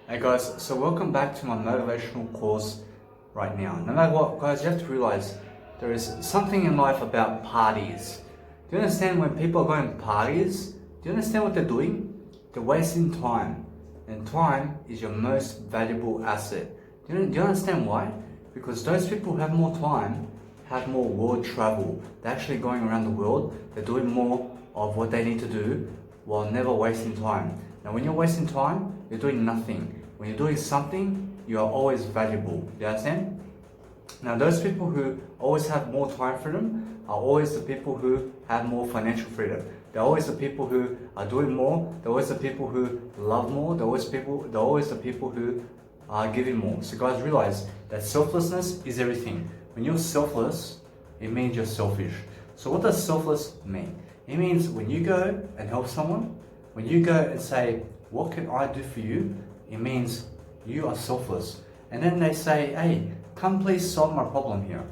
Hey guys, so welcome back to my motivational course right now. No matter what, guys, you have to realize there is something in life about parties. Do you understand when people are going to parties? Do you understand what they're doing? They're wasting time. And time is your most valuable asset. Do you understand why? Because those people who have more time have more world travel. They're actually going around the world. They're doing more of what they need to do while never wasting time. Now, when you're wasting time, you're doing nothing. When you're doing something, you are always valuable. You understand? Now, those people who always have more time freedom are always the people who have more financial freedom. They're always the people who are doing more. They're always the people who love more. They're always the people who are giving more. So, guys, realize that selflessness is everything. When you're selfless, it means you're selfish. So, what does selfless mean? It means when you go and help someone, when you go and say, "What can I do for you?" it means you are selfless. And then they say, "Hey, come please solve my problem here."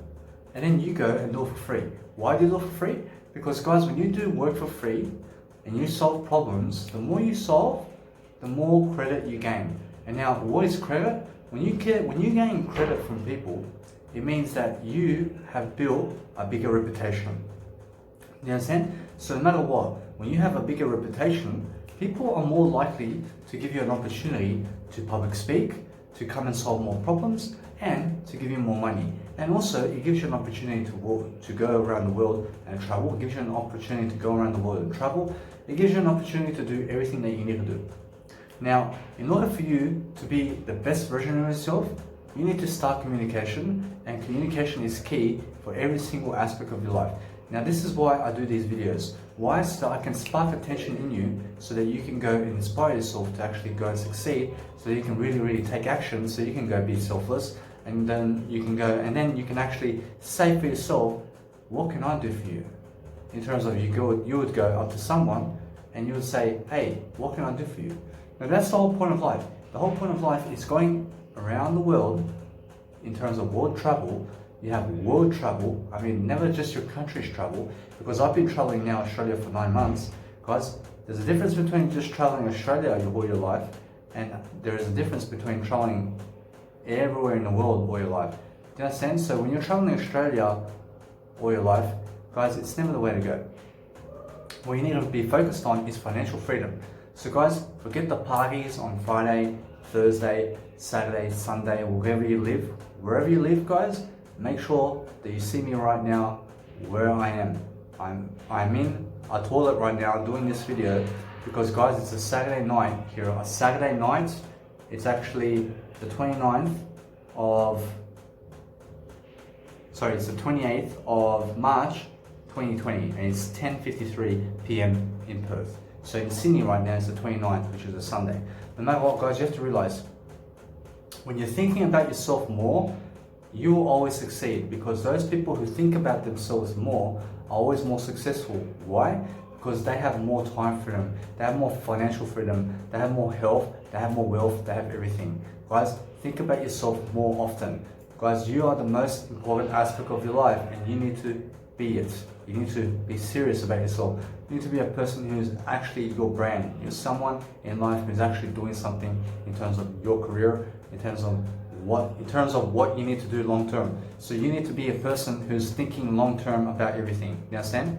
And then you go and do it for free. Why do you do it for free? Because guys, when you do work for free and you solve problems, the more you solve, the more credit you gain. And now, what is credit? When you gain credit from people, it means that you have built a bigger reputation. You understand? So no matter what, when you have a bigger reputation, people are more likely to give you an opportunity to public speak, to come and solve more problems, and to give you more money. And also, it gives you an opportunity to go around the world and travel. It gives you an opportunity to go around the world and travel. It gives you an opportunity to do everything that you need to do. Now, in order for you to be the best version of yourself, you need to start communication, and communication is key for every single aspect of your life. Now, this is why I do these videos. Why? So that I can spark attention in you so that you can go and inspire yourself to actually go and succeed, so that you can really take action, so you can go be selfless, and then you can go and then you can actually say for yourself, what can I do for you? In terms of you would go up to someone and you would say, hey, what can I do for you? Now that's the whole point of life. The whole point of life is going around the world in terms of world travel. You have world travel, never just your country's travel, because I've been traveling now Australia for 9 months. Guys, there's a difference between just traveling Australia all your life, and there is a difference between traveling everywhere in the world all your life. Do you understand? So when you're traveling Australia all your life, guys, it's never the way to go. What you need to be focused on is financial freedom. So guys, forget the parties on Friday, Thursday, Saturday, Sunday, wherever you live, guys. Make sure that you see me right now where I am. I'm in a toilet right now doing this video because guys, it's a Saturday night here. A Saturday night, it's actually the 28th of March 2020, and it's 10:53 p.m. in Perth. So in Sydney right now, it's the 29th, which is a Sunday. No matter what, guys, you have to realize when you're thinking about yourself more, you will always succeed, because those people who think about themselves more are always more successful. Why? Because they have more time freedom, they have more financial freedom, they have more health, they have more wealth, they have everything. Guys, think about yourself more often. Guys, you are the most important aspect of your life, and you need to be it. You need to be serious about yourself. You need to be a person who's actually your brand. You're someone in life who's actually doing something in terms of your career, in terms of what you need to do long term. So you need to be a person who's thinking long term about everything. You understand?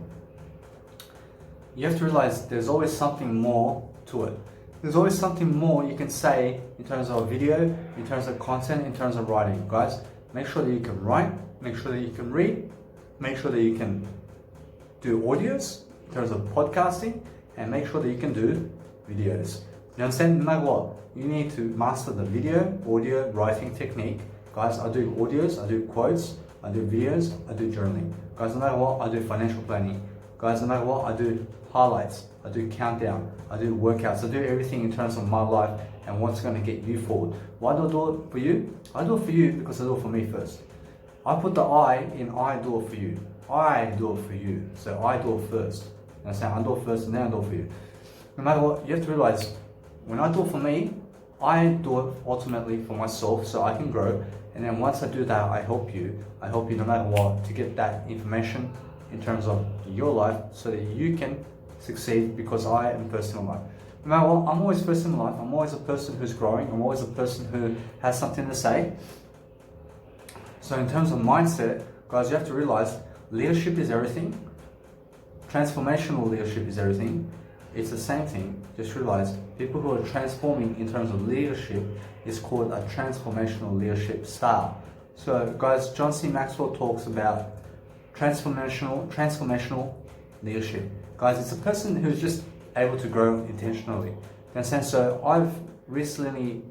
You have to realize there's always something more to it. There's always something more you can say in terms of video, in terms of content, in terms of writing. Guys, make sure that you can write, make sure that you can read, make sure that you can do audios in terms of podcasting, and make sure that you can do videos. You understand? No matter what, you need to master the video, audio, writing technique. Guys, I do audios, I do quotes, I do videos, I do journaling. Guys, no matter what, I do financial planning. Guys, no matter what, I do highlights, I do countdown, I do workouts, I do everything in terms of my life and what's going to get you forward. Why do I do it for you? I do it for you because I do it for me first. I put the I in I do it for you. I do it for you. So I do it first. And I say I do it first and then I do it for you. No matter what, you have to realize, when I do it for me, I do it ultimately for myself so I can grow. And then once I do that, I help you no matter what to get that information in terms of your life so that you can succeed, because I am personal life. No matter what, I'm always first in my life. I'm always a person who's growing. I'm always a person who has something to say. So in terms of mindset, guys, you have to realize leadership is everything. Transformational leadership is everything. It's the same thing. Just realize people who are transforming in terms of leadership is called a transformational leadership style. So guys, John C. Maxwell talks about transformational leadership. Guys, it's a person who's just able to grow intentionally. You understand? So I've recently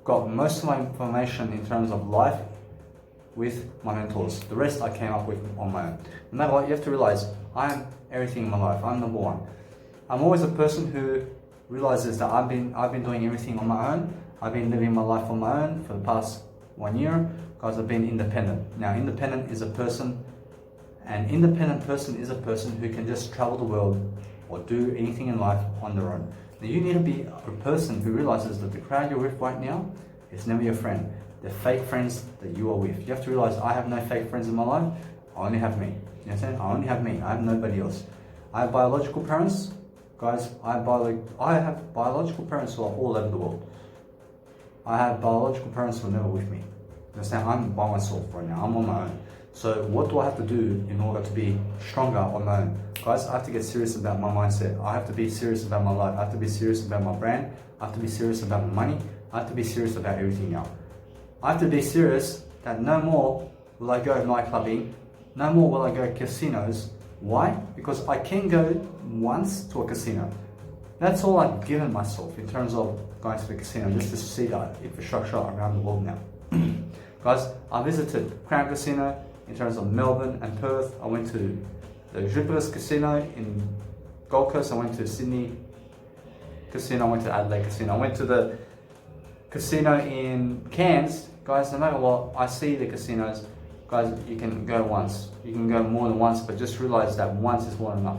got most of my information in terms of life with my mentors. The rest I came up with on my own. No matter what, you have to realize I am everything in my life. I'm number one. I'm always a person who realizes that I've been doing everything on my own. I've been living my life on my own for the past 1 year. Guys, I've been independent. Now, independent is a person, an independent person is a person who can just travel the world or do anything in life on their own. Now, you need to be a person who realizes that the crowd you're with right now is never your friend. They're fake friends that you are with. You have to realize I have no fake friends in my life. I only have me. You understand? I only have me. I have nobody else. I have biological parents. Guys, I have biological parents who are all over the world. I have biological parents who are never with me. You understand? I'm by myself right now. I'm on my own. So what do I have to do in order to be stronger on my own? Guys, I have to get serious about my mindset. I have to be serious about my life. I have to be serious about my brand. I have to be serious about my money. I have to be serious about everything now. I have to be serious that no more will I go nightclubbing. No more will I go casinos. Why? Because I can go once to a casino. That's all I've given myself in terms of going to the casino, just to see that infrastructure around the world now. Guys, I visited Crown Casino in terms of Melbourne and Perth. I went to the Jupiter's Casino in Gold Coast. I went to Sydney Casino. I went to Adelaide Casino. I went to the casino in Cairns. Guys, no matter what, I see the casinos. Guys, you can go once. You can go more than once, but just realize that once is more than enough.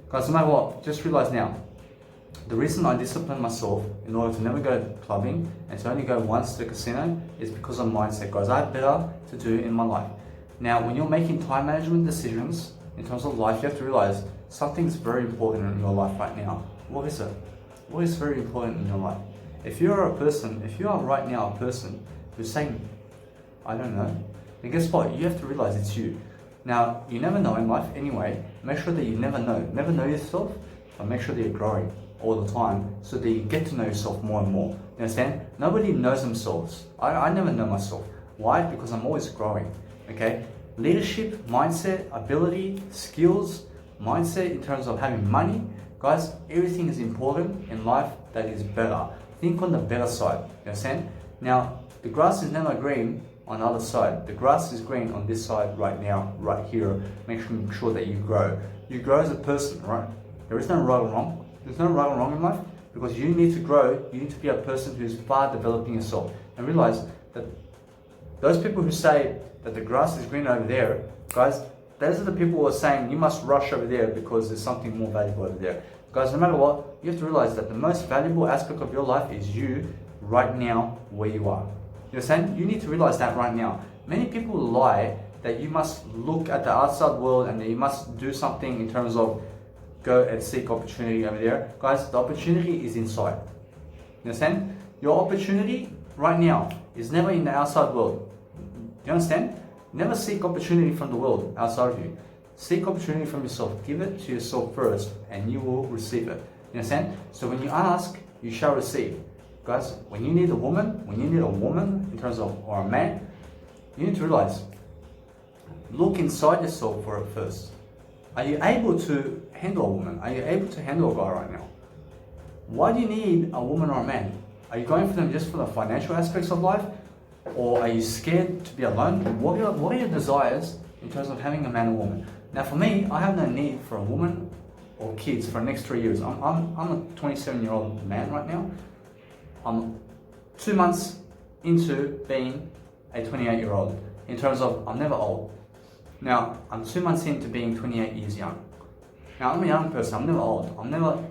Guys, no matter what, just realize now, the reason I discipline myself in order to never go clubbing and to only go once to the casino is because of mindset. Guys, I have better to do in my life. Now, when you're making time management decisions in terms of life, you have to realize something's very important in your life right now. What is it? What is very important in your life? If you are right now a person who's saying, I don't know, then guess what? You have to realize it's you. Now, you never know in life anyway. Make sure that you never know. Never know yourself, but make sure that you're growing all the time so that you get to know yourself more and more. You understand? Nobody knows themselves. I never know myself. Why? Because I'm always growing. Okay? Leadership, mindset, ability, skills, mindset in terms of having money. Guys, everything is important in life that is better. Think on the better side. You understand? Now, the grass is never green on the other side. The grass is green on this side right now, right here. Make sure that you grow. You grow as a person, right? There is no right or wrong. There's no right or wrong in life because you need to grow. You need to be a person who's far developing yourself and realize that those people who say that the grass is green over there, guys, those are the people who are saying you must rush over there because there's something more valuable over there. Guys, no matter what, you have to realize that the most valuable aspect of your life is you right now where you are. You understand? You need to realize that right now. Many people lie that you must look at the outside world and that you must do something in terms of go and seek opportunity over there. Guys, the opportunity is inside. You understand? Your opportunity right now is never in the outside world. You understand? Never seek opportunity from the world outside of you. Seek opportunity from yourself. Give it to yourself first and you will receive it. You understand? So when you ask, you shall receive. Guys, when you need a woman in terms of, or a man, you need to realize, look inside yourself for it first. Are you able to handle a woman? Are you able to handle a guy right now? Why do you need a woman or a man? Are you going for them just for the financial aspects of life? Or are you scared to be alone? What are your desires in terms of having a man or woman? Now for me, I have no need for a woman or kids for the next 3 years. I'm a 27-year-old man right now. I'm 2 months into being a 28-year-old in terms of I'm never old. Now, I'm 2 months into being 28 years young. Now, I'm a young person. I'm never old. I'm never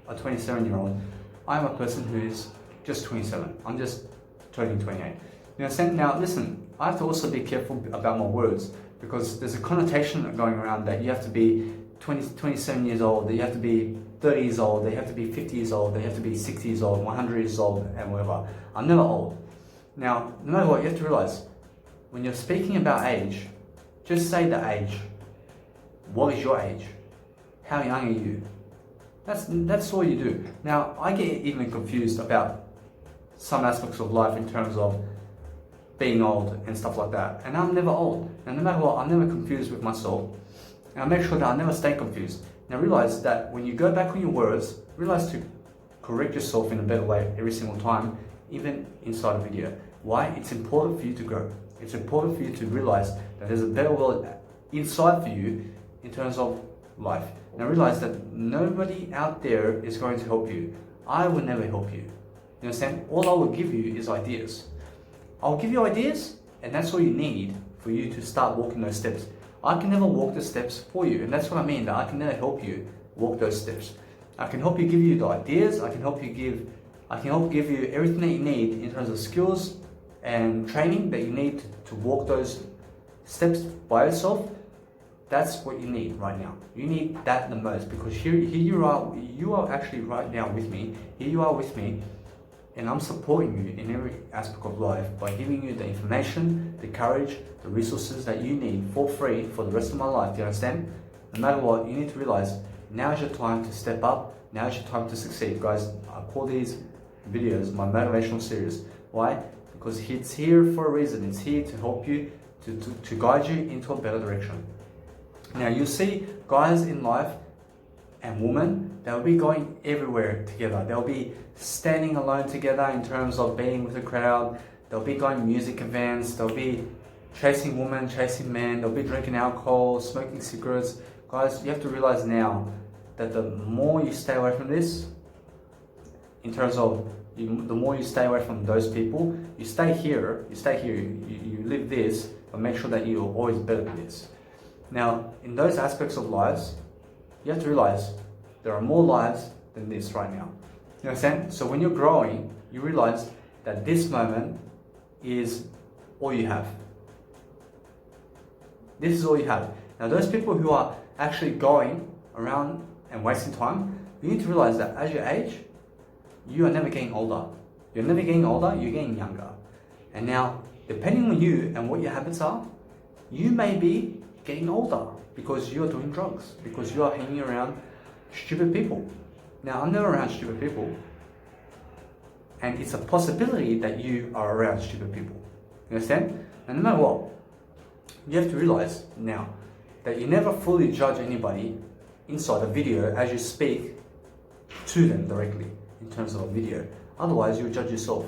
a 27-year-old. I'm a person who's just 27. I'm just turning 28. You understand? Now, listen, I have to also be careful about my words because there's a connotation going around that you have to be 27 years old, that you have to be 30 years old, they have to be 50 years old, they have to be 60 years old, 100 years old, and whatever. I'm never old. Now, no matter what, you have to realize, when you're speaking about age, just say the age. What is your age? How young are you? That's all you do. Now, I get even confused about some aspects of life in terms of being old and stuff like that. And I'm never old. And no matter what, I'm never confused with myself. And I make sure that I never stay confused. Now realize that when you go back on your words, realize to correct yourself in a better way every single time, even inside a video. Why? It's important for you to grow. It's important for you to realize that there's a better world inside for you in terms of life. Now realize that nobody out there is going to help you. I will never help you. You understand? All I will give you is ideas. I'll give you ideas, and that's all you need for you to start walking those steps. I can never walk the steps for you, and that's what I mean, that I can never help you walk those steps. I can help you give you the ideas, I can help give you everything that you need in terms of skills and training that you need to walk those steps by yourself. That's what you need right now. You need that the most, because here you are actually right now with me. Here you are with me, and I'm supporting you in every aspect of life by giving you the information, the courage, the resources that you need for free for the rest of my life. Do you understand? No matter what, you need to realize now is your time to step up. Now is your time to succeed. Guys, I call these videos my motivational series. Why? Because it's here for a reason. It's here to help you, to guide you into a better direction. Now you see guys in life and women, they'll be going everywhere together. They'll be standing alone together in terms of being with a crowd. They'll be going music events. They'll be chasing women, chasing men. They'll be drinking alcohol, smoking cigarettes. Guys, you have to realize now that the more you stay away from this, in terms of the more you stay away from those people, you stay here, you live this, but make sure that you're always better than this. Now, in those aspects of lives, you have to realize there are more lives than this right now. You understand? So when you're growing, you realize that this moment is all you have. This is all you have. Now, those people who are actually going around and wasting time, you need to realize that as you age, you are never getting older. You're never getting older, you're getting younger. And now, depending on you and what your habits are, you may be getting older because you're doing drugs, because you are hanging around stupid people. Now, I'm never around stupid people, and it's a possibility that you are around stupid people. You understand? And no matter what, you have to realize now that you never fully judge anybody inside a video as you speak to them directly in terms of a video. Otherwise, you'll judge yourself.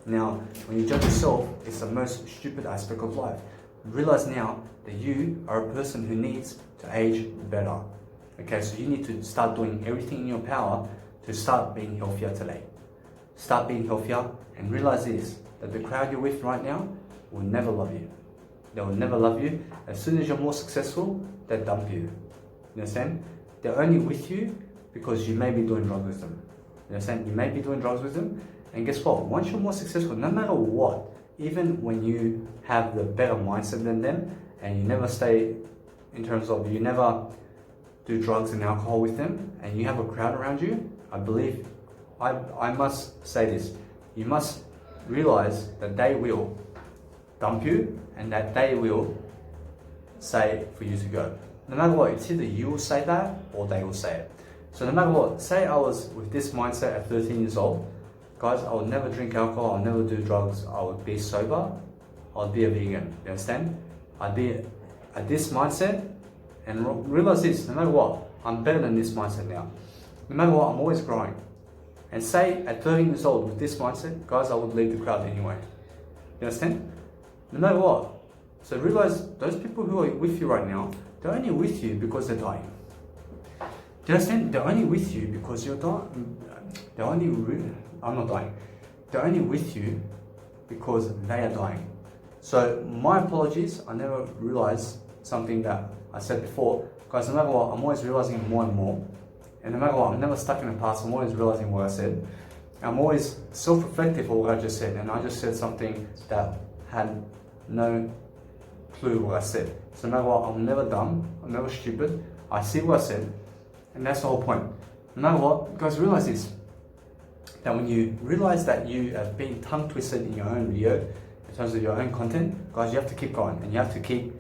Now, when you judge yourself, it's the most stupid aspect of life. Realize now that you are a person who needs to age better. Okay, so you need to start doing everything in your power to start being healthier today. Start being healthier, and realize this, that the crowd you're with right now will never love you. They will never love you. As soon as you're more successful, they dump you. You understand? They're only with you because you may be doing drugs with them. You understand? You may be doing drugs with them, and guess what? Once you're more successful, no matter what, even when you have the better mindset than them, and you never stay, in terms of you never do drugs and alcohol with them, and you have a crowd around you, I believe, I must say this, you must realize that they will dump you, and that they will say for you to go. No matter what, it's either you will say that, or they will say it. So no matter what, say I was with this mindset at 13 years old, guys, I would never drink alcohol, I'll never do drugs, I would be sober, I would be a vegan, you understand? I'd be at this mindset, and realize this, no matter what, I'm better than this mindset now. No matter what, I'm always growing. And say at 13 years old with this mindset, guys, I would leave the crowd anyway. You understand? No matter what. So realize those people who are with you right now, they're only with you because they're dying. Do you understand? They're only with you because you're dying. I'm not dying. They're only with you because they are dying. So my apologies, I never realized something that I said before. Guys, no matter what, I'm always realizing more and more. And no matter what, I'm never stuck in the past, I'm always realizing what I said. I'm always self-reflective of what I just said, and I just said something that had no clue what I said. So no matter what, I'm never dumb, I'm never stupid. I see what I said, and that's the whole point. No matter what, guys, realize this, that when you realize that you have been tongue twisted in your own video, in terms of your own content, guys, you have to keep going and you have to keep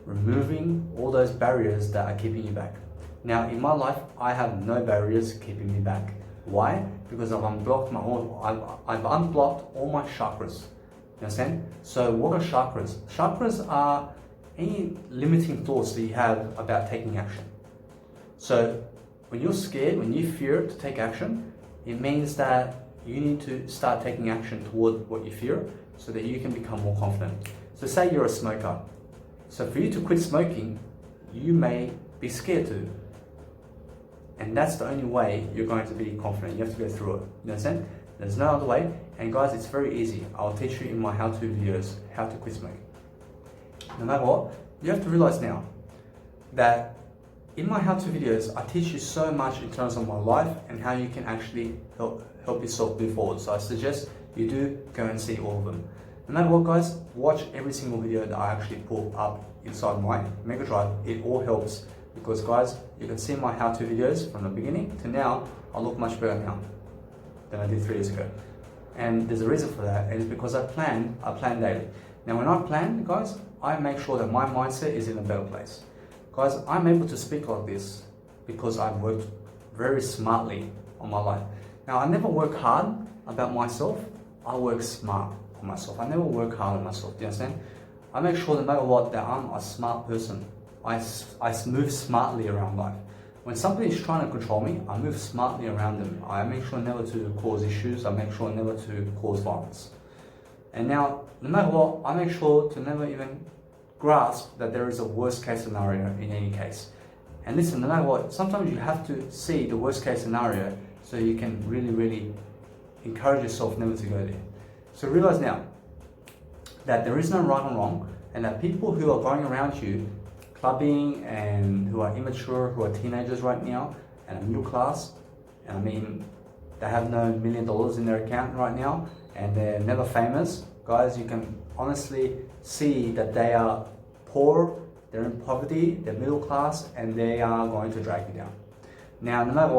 removing all those barriers that are keeping you back. Now, in my life, I have no barriers keeping me back. Why? Because I've unblocked I've unblocked all my chakras. You understand? So what are chakras? Chakras are any limiting thoughts that you have about taking action. So when you're scared, when you fear to take action, it means that you need to start taking action toward what you fear so that you can become more confident. So say you're a smoker. So for you to quit smoking, you may be scared to. And that's the only way you're going to be confident. You have to go through it. You understand? There's no other way. And guys, it's very easy. I'll teach you in my how-to videos how to quit smoking. No matter what, you have to realize now that in my how-to videos, I teach you so much in terms of my life and how you can actually help yourself move forward. So I suggest you do go and see all of them. No matter what, guys, watch every single video that I actually put up inside my Mega Drive. It all helps because, guys, you can see my how-to videos from the beginning to now. I look much better now than I did 3 years ago. And there's a reason for that, and it's because I plan daily. Now, when I plan, guys, I make sure that my mindset is in a better place. Guys, I'm able to speak like this because I've worked very smartly on my life. Now, I never work hard about myself. I work smart on myself. I never work hard on myself. Do you understand? I make sure no matter what that I'm a smart person. I move smartly around life. When somebody is trying to control me, I move smartly around them. I make sure never to cause issues. I make sure never to cause violence. And now, no matter what, I make sure to never even grasp that there is a worst case scenario in any case. And listen, no matter what, sometimes you have to see the worst case scenario so you can really, really encourage yourself never to go there. So realize now that there is no right or wrong, and that people who are going around you clubbing and who are immature, who are teenagers right now and are middle class, and I mean they have no $1 million in their account right now and they're never famous, guys, you can honestly see that they are poor, they're in poverty, they're middle class, and they are going to drag you down. Now, no matter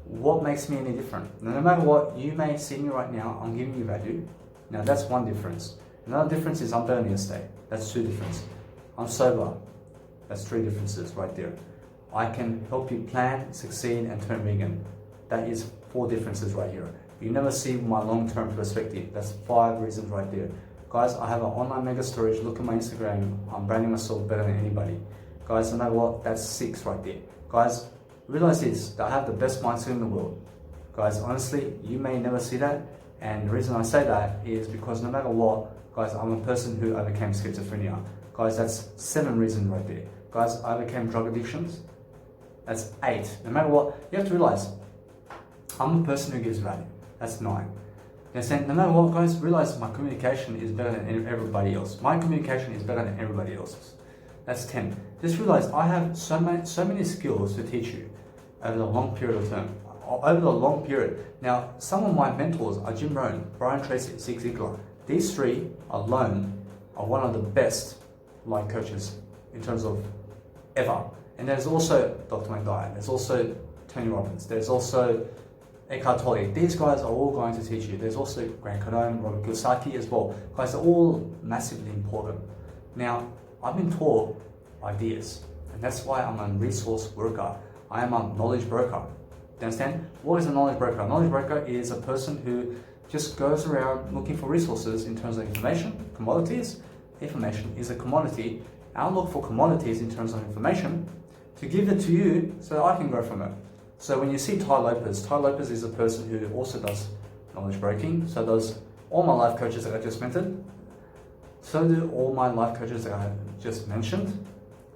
what makes me any different? No matter what, you may see me right now, I'm giving you value. Now that's one difference. Another difference is I'm burning a state. That's 2 differences. I'm sober. That's 3 differences right there. I can help you plan, succeed, and turn vegan. That is 4 differences right here. You never see my long-term perspective. That's 5 reasons right there. Guys, I have an online mega storage. Look at my Instagram. I'm branding myself better than anybody. Guys, no matter what, that's 6 right there. Guys, realize this, that I have the best mindset in the world. Guys, honestly, you may never see that. And the reason I say that is because no matter what, guys, I'm a person who overcame schizophrenia. Guys, that's 7 reasons right there. Guys, I overcame drug addictions. That's 8. No matter what, you have to realize, I'm a person who gives value. That's 9. No matter what, guys, realize my communication is better than everybody else. My communication is better than everybody else's. That's 10. Just realize I have so many skills to teach you over the long period of time. Over the long period. Now, some of my mentors are Jim Rohn, Brian Tracy, Zig Ziglar. These 3 alone are one of the best life coaches in terms of ever. And there's also Dr. McDye, there's also Tony Robbins, there's also Eckhart Tolle. These guys are all going to teach you. There's also Grant Cardone, Robert Kiyosaki as well. Guys, they're all massively important. Now, I've been taught ideas, and that's why I'm a resource worker. I am a knowledge broker. Do you understand? What is a knowledge broker? A knowledge broker is a person who just goes around looking for resources in terms of information, commodities. Information is a commodity. I'll look for commodities in terms of information to give it to you so that I can grow from it. So when you see Tai Lopez is a person who also does knowledge breaking. So does all my life coaches that I just mentioned. So do all my life coaches that I just mentioned.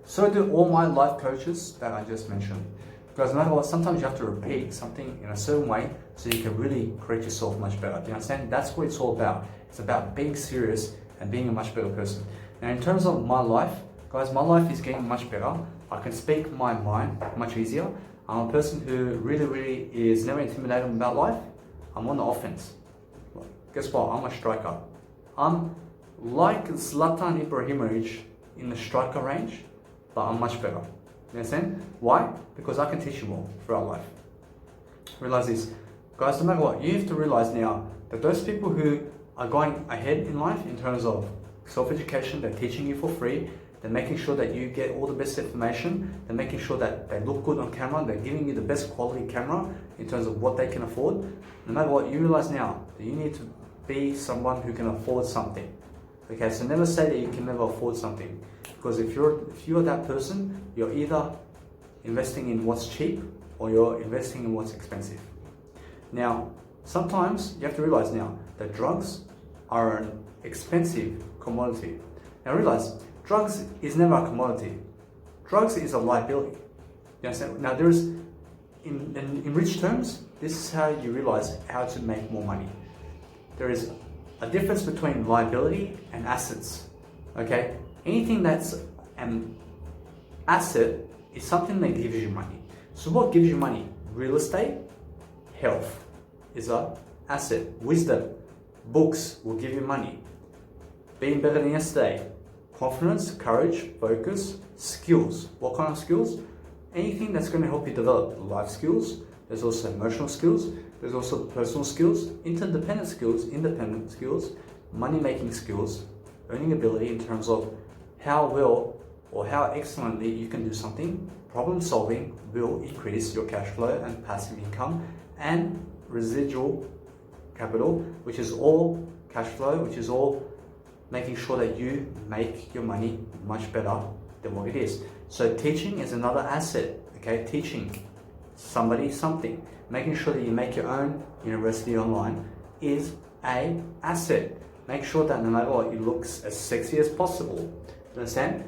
So do all my life coaches that I just mentioned. Because no matter what, sometimes you have to repeat something in a certain way so you can really create yourself much better. Do you understand? That's what it's all about. It's about being serious and being a much better person. Now, in terms of my life, guys, my life is getting much better. I can speak my mind much easier. I'm a person who really is never intimidated about life. I'm on the offense. Guess what? I'm a striker. I'm like Zlatan Ibrahimovic in the striker range, but I'm much better. You understand? Why? Because I can teach you more throughout life. realize this. Guys, no matter what, you have to realize now that those people who are going ahead in life in terms of self-education, they're teaching you for free, they're making sure that you get all the best information, they're making sure that they look good on camera, they're giving you the best quality camera in terms of what they can afford. No matter what, you realize now that you need to be someone who can afford something. Okay, so never say that you can never afford something, because if you're that person, you're either investing in what's cheap or you're investing in what's expensive. Now, sometimes you have to realize now that drugs are an expensive commodity. Now realize, drugs is never a commodity. Drugs is a liability. You understand? Now there is, in rich terms, this is how you realize how to make more money. There is a difference between liability and assets. Okay? Anything that's an asset is something that gives you money. So what gives you money? Real estate, health is an asset. Wisdom, books will give you money. Being better than yesterday, confidence, courage, focus, skills. What kind of skills? Anything that's going to help you develop life skills. There's also emotional skills. There's also personal skills, interdependent skills, independent skills, money-making skills, earning ability in terms of how well or how excellently you can do something. Problem solving will increase your cash flow and passive income, and residual capital, which is all cash flow, which is all making sure that you make your money much better than what it is. So teaching is another asset, okay? Teaching somebody something, making sure that you make your own university online is an asset. Make sure that no matter what, it looks as sexy as possible. You understand?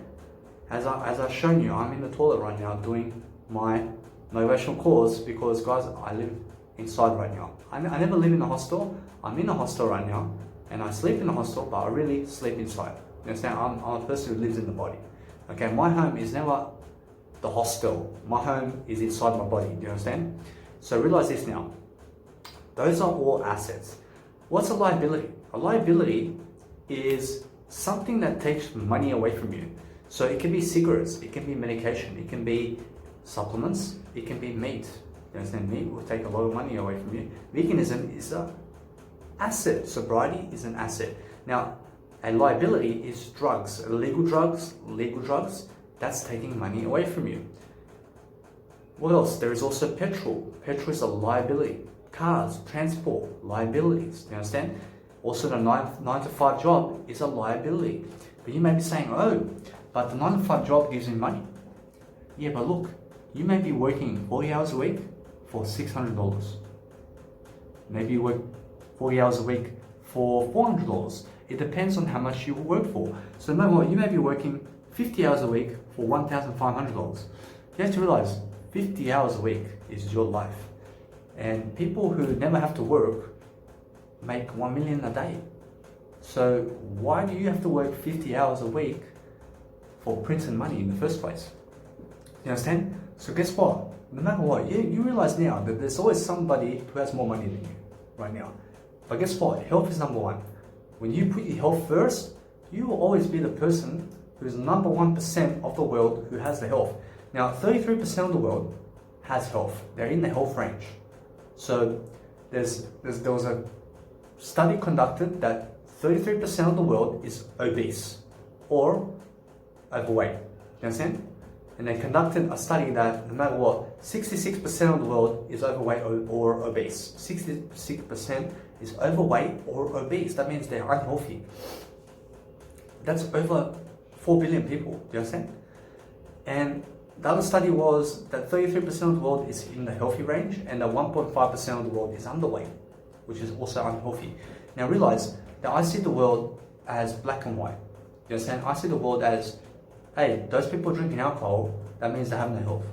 As I've shown you, I'm in the toilet right now doing my motivational course because, guys, I live inside right now. I never live in a hostel. I'm in a hostel right now, and I sleep in a hostel, but I really sleep inside. You understand? I'm a person who lives in the body. Okay, my home is never the hostel. My home is inside my body. Do you understand? So realize this now. Those are all assets. What's a liability? A liability is something that takes money away from you. So it can be cigarettes, it can be medication, it can be supplements, it can be meat. You understand? Meat will take a lot of money away from you. Veganism is an asset. Sobriety is an asset. Now, a liability is drugs. Legal drugs, that's taking money away from you. What else? There is also petrol. Petrol is a liability. Cars, transport, liabilities. You understand? Also, the 9 to 5 job is a liability. But you may be saying, oh, but the 9 to 5 job gives me money. Yeah, but look, you may be working 40 hours a week for $600. Maybe you work 40 hours a week for $400. It depends on how much you work for. So no matter what, you may be working 50 hours a week for $1,500. You have to realize 50 hours a week is your life. And people who never have to work make 1 million a day. So why do you have to work 50 hours a week for printing money in the first place? You understand? So guess what? No matter what, you realize now that there's always somebody who has more money than you right now. But guess what? Health is number one. When you put your health first, you will always be the person who's number 1% of the world who has the health. Now, 33% of the world has health. They're in the health range. So there was a study conducted that 33% of the world is obese or overweight. You understand? And they conducted a study that no matter what, 66% of the world is overweight or obese. 66% is overweight or obese. That means they're unhealthy. That's over 4 billion people. Do you understand? And the other study was that 33% of the world is in the healthy range and that 1.5% of the world is underweight, which is also unhealthy. Now realize that I see the world as black and white. You understand? I see the world as, hey, those people drinking alcohol, that means they have no health.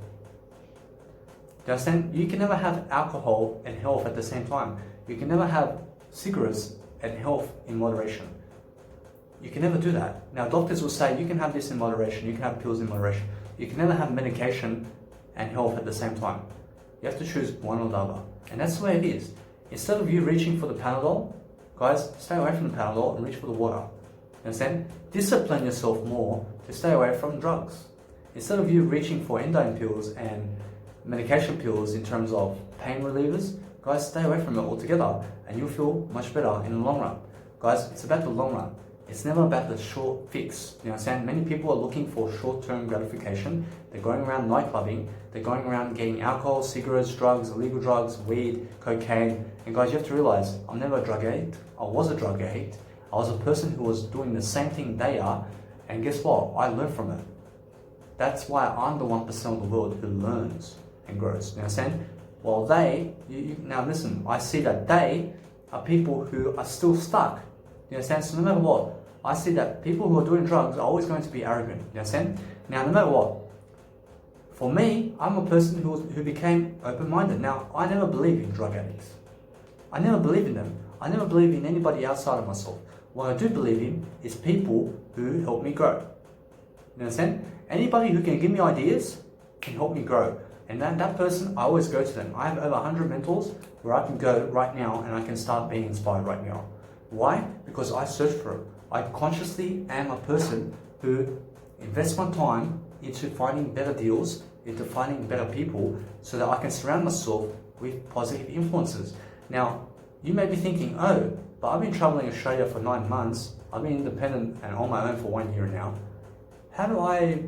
Do you understand? You can never have alcohol and health at the same time. You can never have cigarettes and health in moderation. You can never do that. Now doctors will say you can have this in moderation, you can have pills in moderation. You can never have medication and health at the same time. You have to choose one or the other. And that's the way it is. Instead of you reaching for the Panadol, guys, stay away from the Panadol and reach for the water. Understand? Discipline yourself more to stay away from drugs. Instead of you reaching for endine pills and medication pills in terms of pain relievers, guys, stay away from it altogether and you'll feel much better in the long run. Guys, it's about the long run. It's never about the short fix. You know what I'm saying? Many people are looking for short-term gratification. They're going around night clubbing. They're going around getting alcohol, cigarettes, drugs, illegal drugs, weed, cocaine. And guys, you have to realize, I'm never a drug addict. I was a drug addict. I was a person who was doing the same thing they are. And guess what? I learned from it. That's why I'm the 1% of the world who learns and grows. You know what I'm saying? While they, now listen, I see that they are people who are still stuck. You understand? So no matter what, I see that people who are doing drugs are always going to be arrogant. You understand? Now, no matter what, for me, I'm a person who became open-minded. Now, I never believed in drug addicts. I never believed in them. I never believed in anybody outside of myself. What I do believe in is people who help me grow. You understand? Anybody who can give me ideas can help me grow. And that person, I always go to them. I have over 100 mentors where I can go right now and I can start being inspired right now. Why? Because I search for it. I consciously am a person who invests my time into finding better deals, into finding better people, so that I can surround myself with positive influences. Now, you may be thinking, oh, but I've been traveling Australia for 9 months. I've been independent and on my own for 1 year now. How do I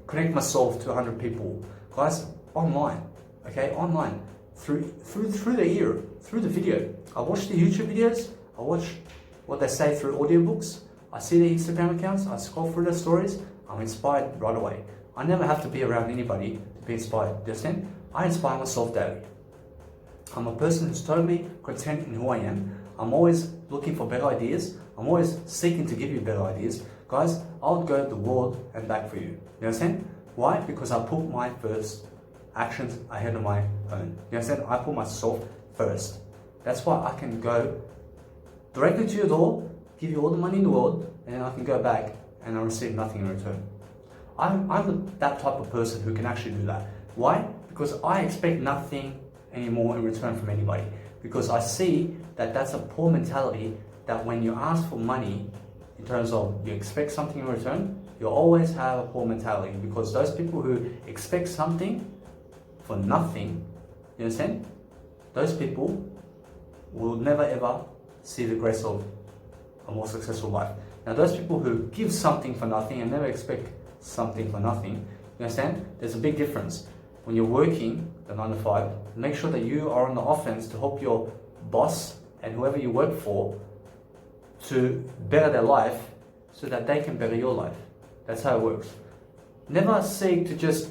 connect myself to 100 people? Guys, online, okay, online, through the ear, through the video. I watch the YouTube videos, I watch what they say through audiobooks, I see their Instagram accounts, I scroll through their stories, I'm inspired right away. I never have to be around anybody to be inspired, do you understand? I inspire myself daily. I'm a person who's totally content in who I am. I'm always looking for better ideas. I'm always seeking to give you better ideas. Guys, I'll go the world and back for you. You understand? Why? Because I put my first actions ahead of my own. You understand? I put myself first. That's why I can go directly to your door, give you all the money in the world, and then I can go back and I receive nothing in return. I'm that type of person who can actually do that. Why? Because I expect nothing anymore in return from anybody. Because I see that that's a poor mentality, that when you ask for money, in terms of you expect something in return, you always have a poor mentality. Because those people who expect something for nothing, you understand? Those people will never ever see the grace of a more successful life. Now those people who give something for nothing and never expect something for nothing, you understand? There's a big difference. When you're working the 9 to 5, make sure that you are on the offense to help your boss and whoever you work for to better their life so that they can better your life. That's how it works. Never seek to just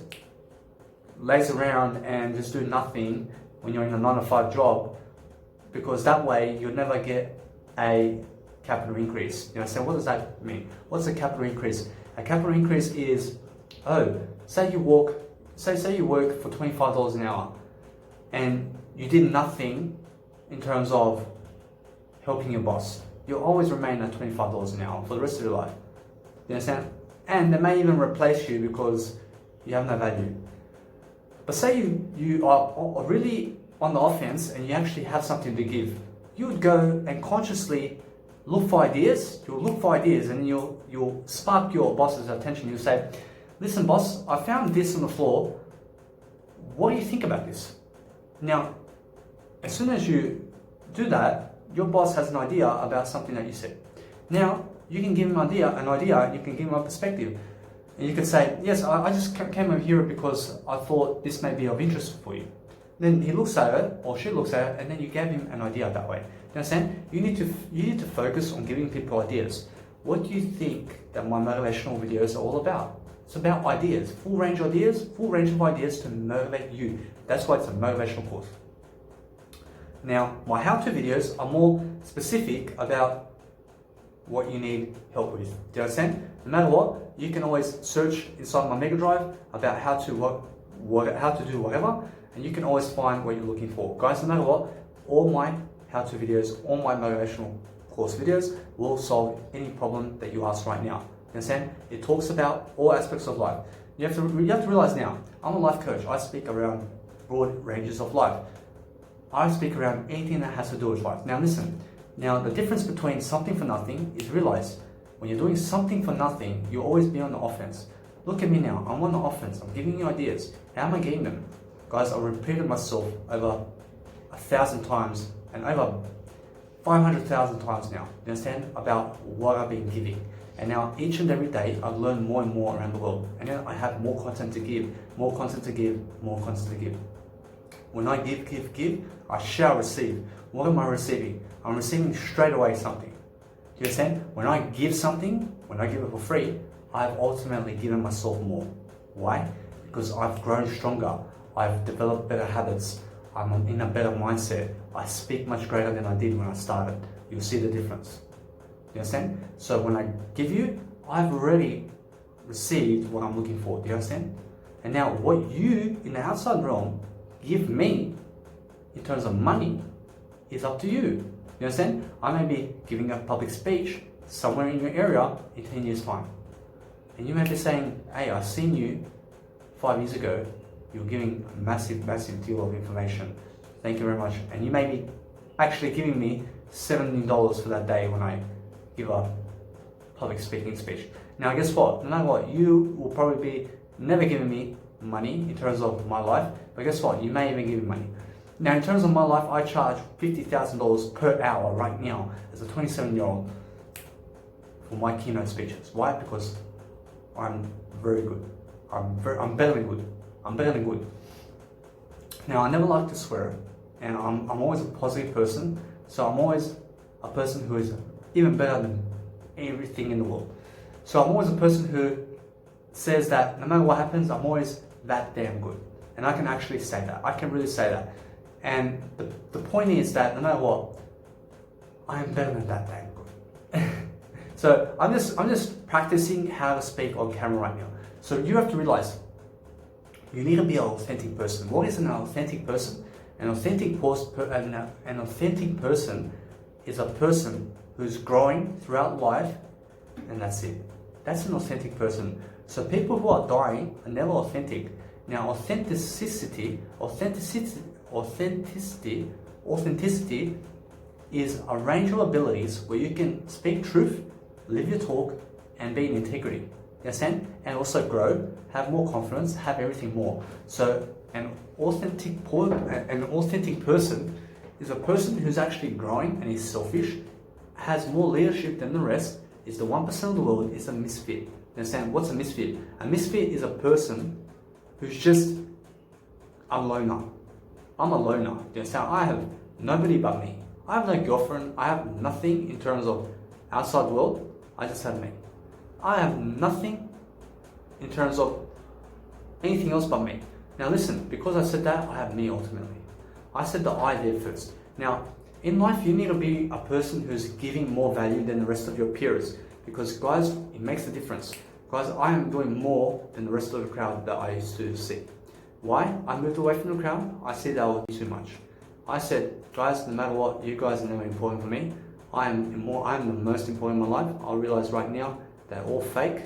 laze around and just do nothing when you're in a 9 to 5 job, because that way you'll never get a capital increase. You know, so what does that mean? What's a capital increase? A capital increase is, say you work for $25 an hour and you did nothing in terms of helping your boss. You'll always remain at $25 an hour for the rest of your life. You understand? And they may even replace you because you have no value. But say you are really on the offense and you actually have something to give. You would go and consciously look for ideas. You'll look for ideas and you'll spark your boss's attention. You'll say, listen boss, I found this on the floor. What do you think about this? Now, as soon as you do that, your boss has an idea about something that you said. Now, you can give him an idea, and you can give him a perspective. And you can say, yes, I just came over here because I thought this may be of interest for you. Then he looks at it, or she looks at it, and then you gave him an idea that way. You understand? You need to focus on giving people ideas. What do you think that my motivational videos are all about? It's about ideas, full range of ideas to motivate you. That's why it's a motivational course. Now, my how-to videos are more specific about what you need help with. Do you understand? No matter what, you can always search inside my Mega Drive about how to do whatever, and you can always find what you're looking for. Guys, no matter what, all my how-to videos, all my motivational course videos will solve any problem that you ask right now. You understand? It talks about all aspects of life. You have to realize now, I'm a life coach. I speak around broad ranges of life. I speak around anything that has to do with life. Now listen, the difference between something for nothing is, realize when you're doing something for nothing, you'll always be on the offense. Look at me now. I'm on the offense. I'm giving you ideas. How am I getting them? Guys, I repeated myself over 1,000 times and over 500,000 times now. You understand? About what I've been giving. And now each and every day I've learned more and more around the world. And then I have more content to give, more content to give, more content to give. When I give, I shall receive. What am I receiving? I'm receiving straight away something. Do you understand? When I give something, when I give it for free, I've ultimately given myself more. Why? Because I've grown stronger. I've developed better habits. I'm in a better mindset. I speak much greater than I did when I started. You'll see the difference. You understand? So when I give you, I've already received what I'm looking for. Do you understand? And now what you, in the outside realm, give me, in terms of money, is up to you. You understand? I may be giving a public speech somewhere in your area in 10 years' time. And you may be saying, hey, I've seen you 5 years ago. You're giving a massive, massive deal of information. Thank you very much. And you may be actually giving me $70 for that day when I give a public speaking speech. Now, guess what? No matter what, you will probably be never giving me money in terms of my life. But guess what? You may even give me money. Now, in terms of my life, I charge $50,000 per hour right now as a 27-year-old for my keynote speeches. Why? Because I'm very good. I'm better than good. I'm better than good. Now, I never like to swear, and I'm always a positive person. So I'm always a person who is even better than everything in the world. So I'm always a person who says that no matter what happens, I'm always that damn good. And I can actually say that. I can really say that. And the point is that no matter what, I am better than that damn good. So I'm just practicing how to speak on camera right now. So you have to realize you need to be an authentic person. What is an authentic person? An authentic person is a person who's growing throughout life, and that's it. That's an authentic person. So people who are dying are never authentic. Now, authenticity is a range of abilities where you can speak truth, live your talk, and be in integrity. You understand? And also grow, have more confidence, have everything more. So an authentic person is a person who's actually growing and is selfish, has more leadership than the rest, is the 1% of the world, is a misfit. You understand? What's a misfit? A misfit is a person who's just a loner. I'm a loner. Do you understand? I have nobody but me. I have no girlfriend. I have nothing in terms of outside world. I just have me. I have nothing in terms of anything else but me. Now listen, because I said that, I have me ultimately. I said the I there first. Now, in life, you need to be a person who's giving more value than the rest of your peers. Because guys, it makes a difference. Guys, I am doing more than the rest of the crowd that I used to see. Why? I moved away from the crowd. I see that was too much. I said, guys, no matter what, you guys are never important for me. I am the most important in my life. I realize right now they're all fake.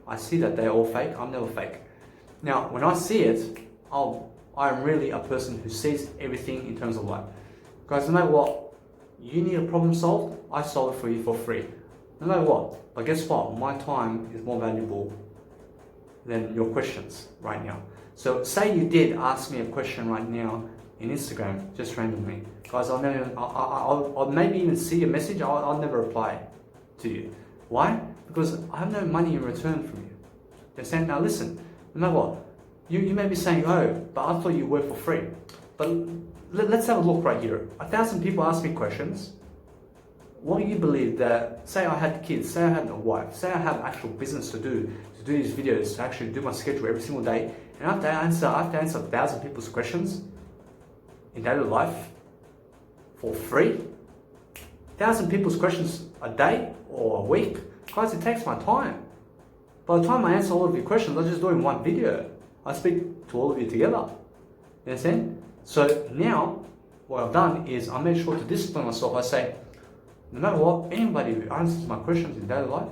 I see that they're all fake. I'm never fake. Now, when I see it, I'm really a person who sees everything in terms of life. Guys, no matter what, you need a problem solved, I solve it for you for free. No matter what. But guess what? My time is more valuable than your questions right now. So say you did ask me a question right now in Instagram, just randomly. Guys, I'll maybe even see your message, I'll never reply to you. Why? Because I have no money in return from you. They're saying, now listen, no matter what, you may be saying, oh, but I thought you worked for free. But let's have a look right here. 1,000 people ask me questions. What do you believe that, say I had kids, say I had a wife, say I have actual business to do these videos, to actually do my schedule every single day, and I have to answer 1,000 people's questions in daily life for free? 1,000 people's questions a day or a week? Guys, it takes my time. By the time I answer all of your questions, I'm just doing one video. I speak to all of you together. You understand? So now, what I've done is I made sure to discipline myself. I say, no matter what, anybody who answers my questions in daily life,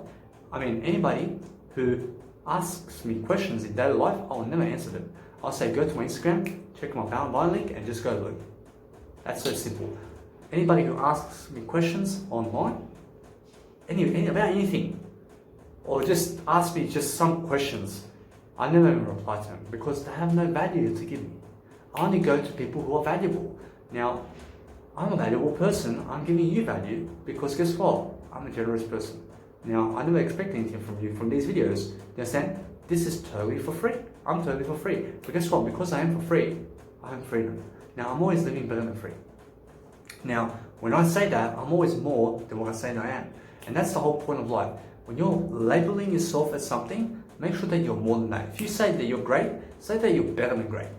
anybody who asks me questions in daily life, I will never answer them. I'll say, go to my Instagram, check my bio link, and just go look. That's so simple. Anybody who asks me questions online, about anything, or just ask me just some questions I never even reply to them because they have no value to give me. I only go to people who are valuable. Now, I'm a valuable person. I'm giving you value because guess what? I'm a generous person. Now, I never expect anything from you from these videos. You understand? This is totally for free. I'm totally for free. But guess what? Because I am for free, I have freedom. Now, I'm always living better than free. Now, when I say that, I'm always more than what I say I am. And that's the whole point of life. When you're labeling yourself as something, make sure that you're more than that. If you say that you're great, say that you're better than great.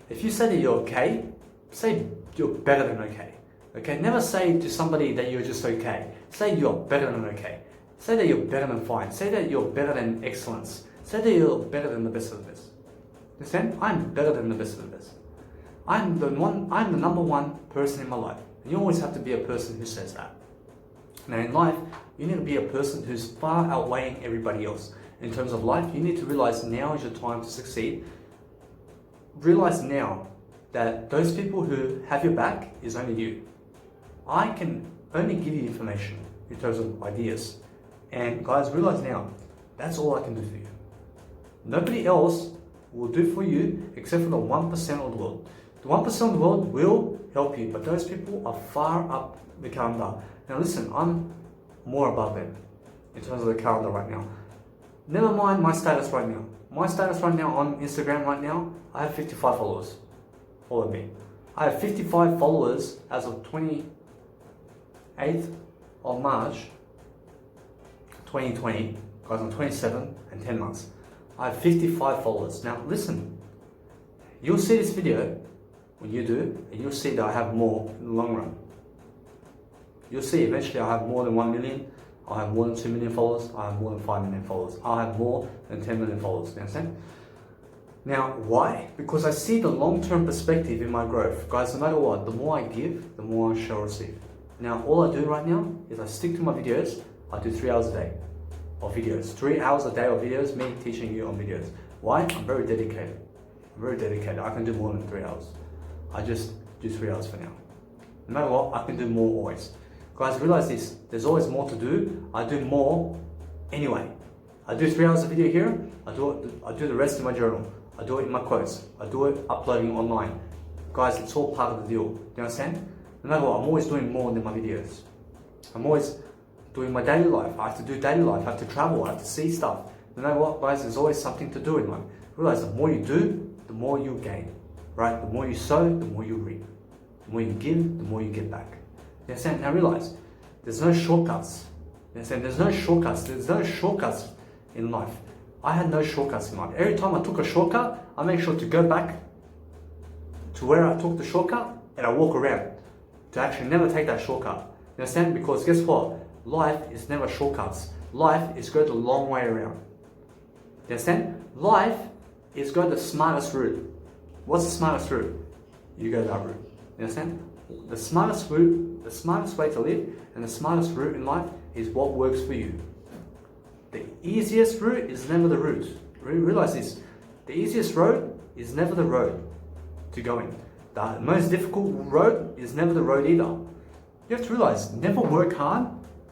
If you say that you're okay, say you're better than okay. Okay, never say to somebody that you're just okay. Say you're better than okay. Say that you're better than fine. Say that you're better than excellence. Say that you're better than the best of the best. Understand? I'm better than the best of the best. I'm the number one person in my life. And you always have to be a person who says that. Now in life, you need to be a person who's far outweighing everybody else. In terms of life, you need to realize now is your time to succeed. Realize now that those people who have your back is only you. I can only give you information in terms of ideas. And guys, realize now, that's all I can do for you. Nobody else will do for you except for the 1% of the world. The 1% of the world will help you, but those people are far up the calendar. Now listen, I'm more above them in terms of the calendar right now. Never mind my status right now. My status right now on Instagram right now, I have 55 followers. Follow me. I have 55 followers as of 28th of March 2020. Guys, I'm 27 and 10 months. I have 55 followers. Now listen, you'll see this video when you do, and you'll see that I have more in the long run. You'll see eventually I have more than 1 million, I have more than 2 million followers, I have more than 5 million followers, I have more than 10 million followers, you understand? Now, why? Because I see the long-term perspective in my growth. Guys, no matter what, the more I give, the more I shall receive. Now, all I do right now is I stick to my videos. I do 3 hours a day of videos. 3 hours a day of videos, me teaching you on videos. Why? I'm very dedicated. I'm very dedicated. I can do more than 3 hours. I just do 3 hours for now. No matter what, I can do more always. Guys, realize this. There's always more to do. I do more anyway. I do 3 hours of video here. I do the rest in my journal. I do it in my quotes. I do it uploading online. Guys, it's all part of the deal. Do you understand? No matter what, I'm always doing more than my videos. I'm always doing my daily life. I have to do daily life. I have to travel. I have to see stuff. No matter what, guys, there's always something to do in life. Realize the more you do, the more you gain. Right? The more you sow, the more you reap. The more you give, the more you get back. You understand? Now realize, there's no shortcuts. You understand? There's no shortcuts. There's no shortcuts in life. I had no shortcuts in life. Every time I took a shortcut, I make sure to go back to where I took the shortcut and I walk around to actually never take that shortcut. You understand? Because guess what? Life is never shortcuts. Life is go the long way around. You understand? Life is go the smartest route. What's the smartest route? You go that route. You understand? The smartest route, the smartest way to live and the smartest route in life is what works for you. The easiest route is never the route. Realize this. The easiest road is never the road to go in. The most difficult road is never the road either. You have to realize, never work hard,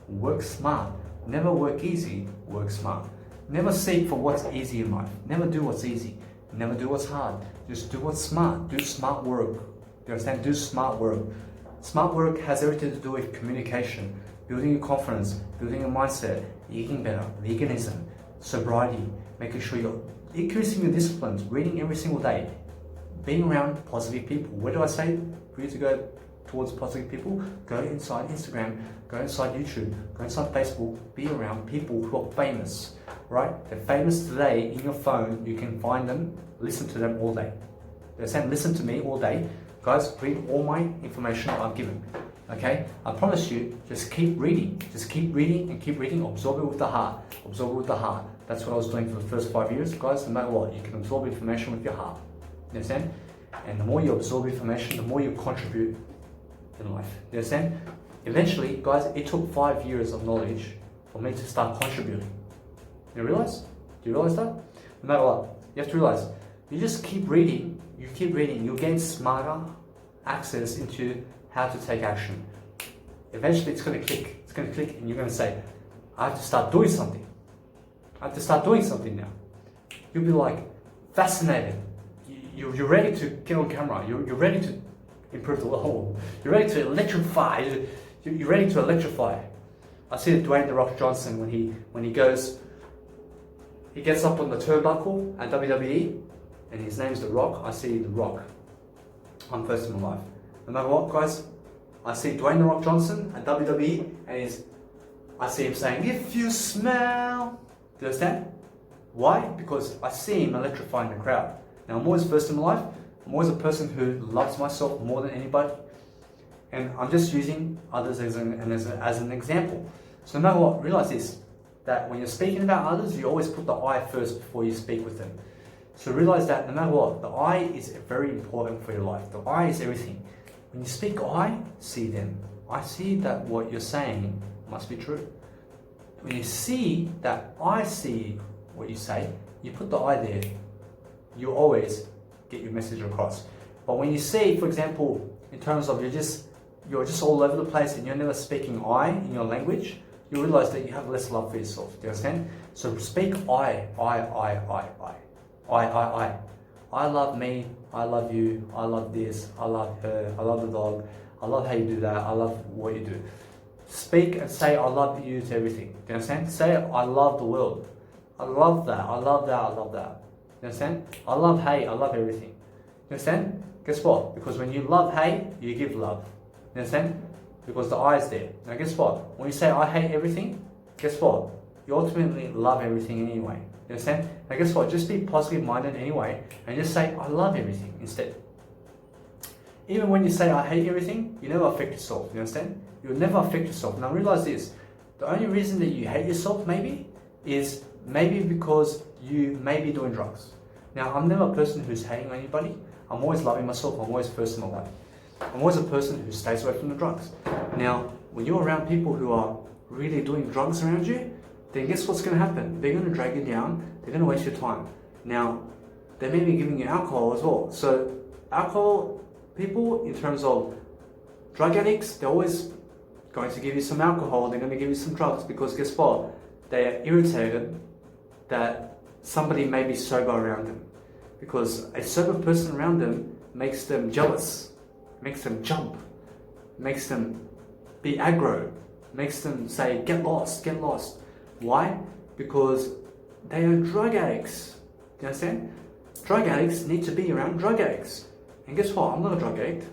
work smart. Never work easy, work smart. Never seek for what's easy in life. Never do what's easy. Never do what's hard. Just do what's smart. Do smart work. You understand? Do smart work. Smart work has everything to do with communication, building your confidence, building your mindset, eating better, veganism, sobriety, making sure you're increasing your disciplines, reading every single day, being around positive people. Where do I say for you to go towards positive people? Go inside Instagram, go inside YouTube, go inside Facebook, be around people who are famous, right? They're famous today in your phone. You can find them, listen to them all day. They're saying listen to me all day. Guys, read all my information I've given. Okay? I promise you, just keep reading. Just keep reading and keep reading. Absorb it with the heart. Absorb it with the heart. That's what I was doing for the first 5 years. Guys, no matter what, you can absorb information with your heart. You understand? And the more you absorb information, the more you contribute in life. You understand? Eventually, guys, it took 5 years of knowledge for me to start contributing. You realize? Do you realize that? No matter what, you have to realize, you just keep reading, you'll gain smarter access into how to take action. Eventually it's going to click. It's going to click and you're going to say, I have to start doing something. I have to start doing something now. You'll be like, fascinated. You're ready to get on camera. You're ready to improve the world. You're ready to electrify. You're ready to electrify. I see Dwayne "The Rock" Johnson when he gets up on the turnbuckle at WWE, and his name's The Rock. I see The Rock. I'm first in my life. No matter what, guys, I see Dwayne "The Rock" Johnson at WWE, and I see him saying, "If you smell." Do you understand? Why? Because I see him electrifying the crowd. Now, I'm always first in my life. I'm always a person who loves myself more than anybody. And I'm just using others as an example. So no matter what, realize this, that when you're speaking about others, you always put the I first before you speak with them. So realize that no matter what, the I is very important for your life. The I is everything. When you speak I, see them. I see that what you're saying must be true. When you see that I see what you say, you put the I there. You always get your message across. But when you see, for example, in terms of you're just all over the place and you're never speaking I in your language, you realize that you have less love for yourself. Do you understand? So speak I. I love me, I love you, I love this, I love her, I love the dog, I love how you do that, I love what you do. Speak and say I love you to everything. Do you understand? Say I love the world. I love that, I love that, I love that. You understand? I love hey, I love everything. You understand? Guess what? Because when you love hey, you give love. You understand? Because the I is there. Now guess what? When you say I hate everything, guess what? You ultimately love everything anyway. You understand? Now guess what? Just be positive minded anyway and just say I love everything instead. Even when you say I hate everything, you never affect yourself. You understand? You'll never affect yourself. Now realize this. The only reason that you hate yourself maybe is maybe because you may be doing drugs. Now, I'm never a person who's hating anybody. I'm always loving myself. I'm always first in my life. I'm always a person who stays away from the drugs. Now, when you're around people who are really doing drugs around you, then guess what's going to happen? They're going to drag you down. They're going to waste your time. Now, they may be giving you alcohol as well. So, alcohol people, in terms of drug addicts, they're always going to give you some alcohol. They're going to give you some drugs because guess what? They are irritated that somebody may be sober around them, because a sober person around them makes them jealous, makes them jump, makes them be aggro, makes them say get lost, get lost. Why? Because they are drug addicts. Do you understand? Drug addicts need to be around drug addicts. And guess what? I'm not a drug addict.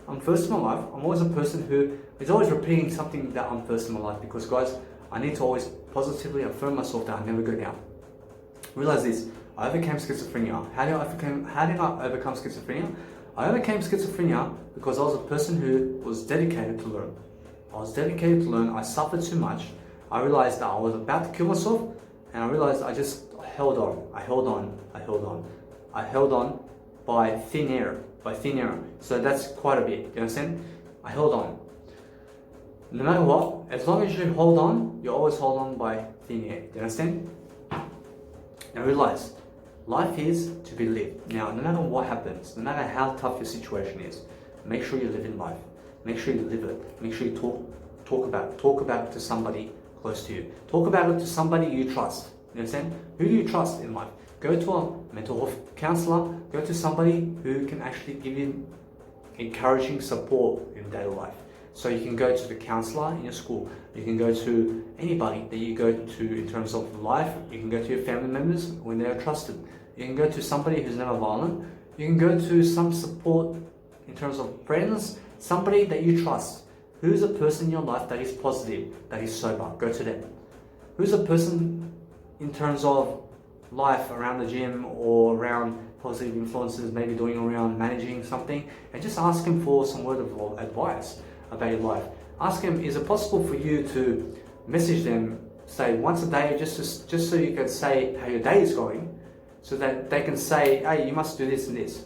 I'm first in my life. I'm always a person who is always repeating something that I'm first in my life, because guys, I need to always positively affirm myself that I never go down. Realize this, I overcame schizophrenia. How did I overcome schizophrenia? I overcame schizophrenia because I was a person who was dedicated to learn. I was dedicated to learn. I suffered too much. I realized that I was about to kill myself, and I realized I just held on. I held on by thin air. So that's quite a bit. You understand? I held on. No matter what, as long as you hold on, you always hold on by thin air. Do you understand? Now realize, life is to be lived. Now, no matter what happens, no matter how tough your situation is, make sure you live in life. Make sure you live it. Make sure you talk about it to somebody close to you. Talk about it to somebody you trust. You understand? Who do you trust in life? Go to a mental health counselor. Go to somebody who can actually give you encouraging support in daily life. So you can go to the counselor in your school. You can go to anybody that you go to in terms of life. You can go to your family members when they are trusted. You can go to somebody who's never violent. You can go to some support in terms of friends, somebody that you trust. Who's a person in your life that is positive, that is sober? Go to them. Who's a person in terms of life around the gym or around positive influences, maybe doing around managing something, and just ask him for some word of advice about your life. Ask him, is it possible for you to message them, say once a day, just so you can say how your day is going, so that they can say, hey, you must do this and this.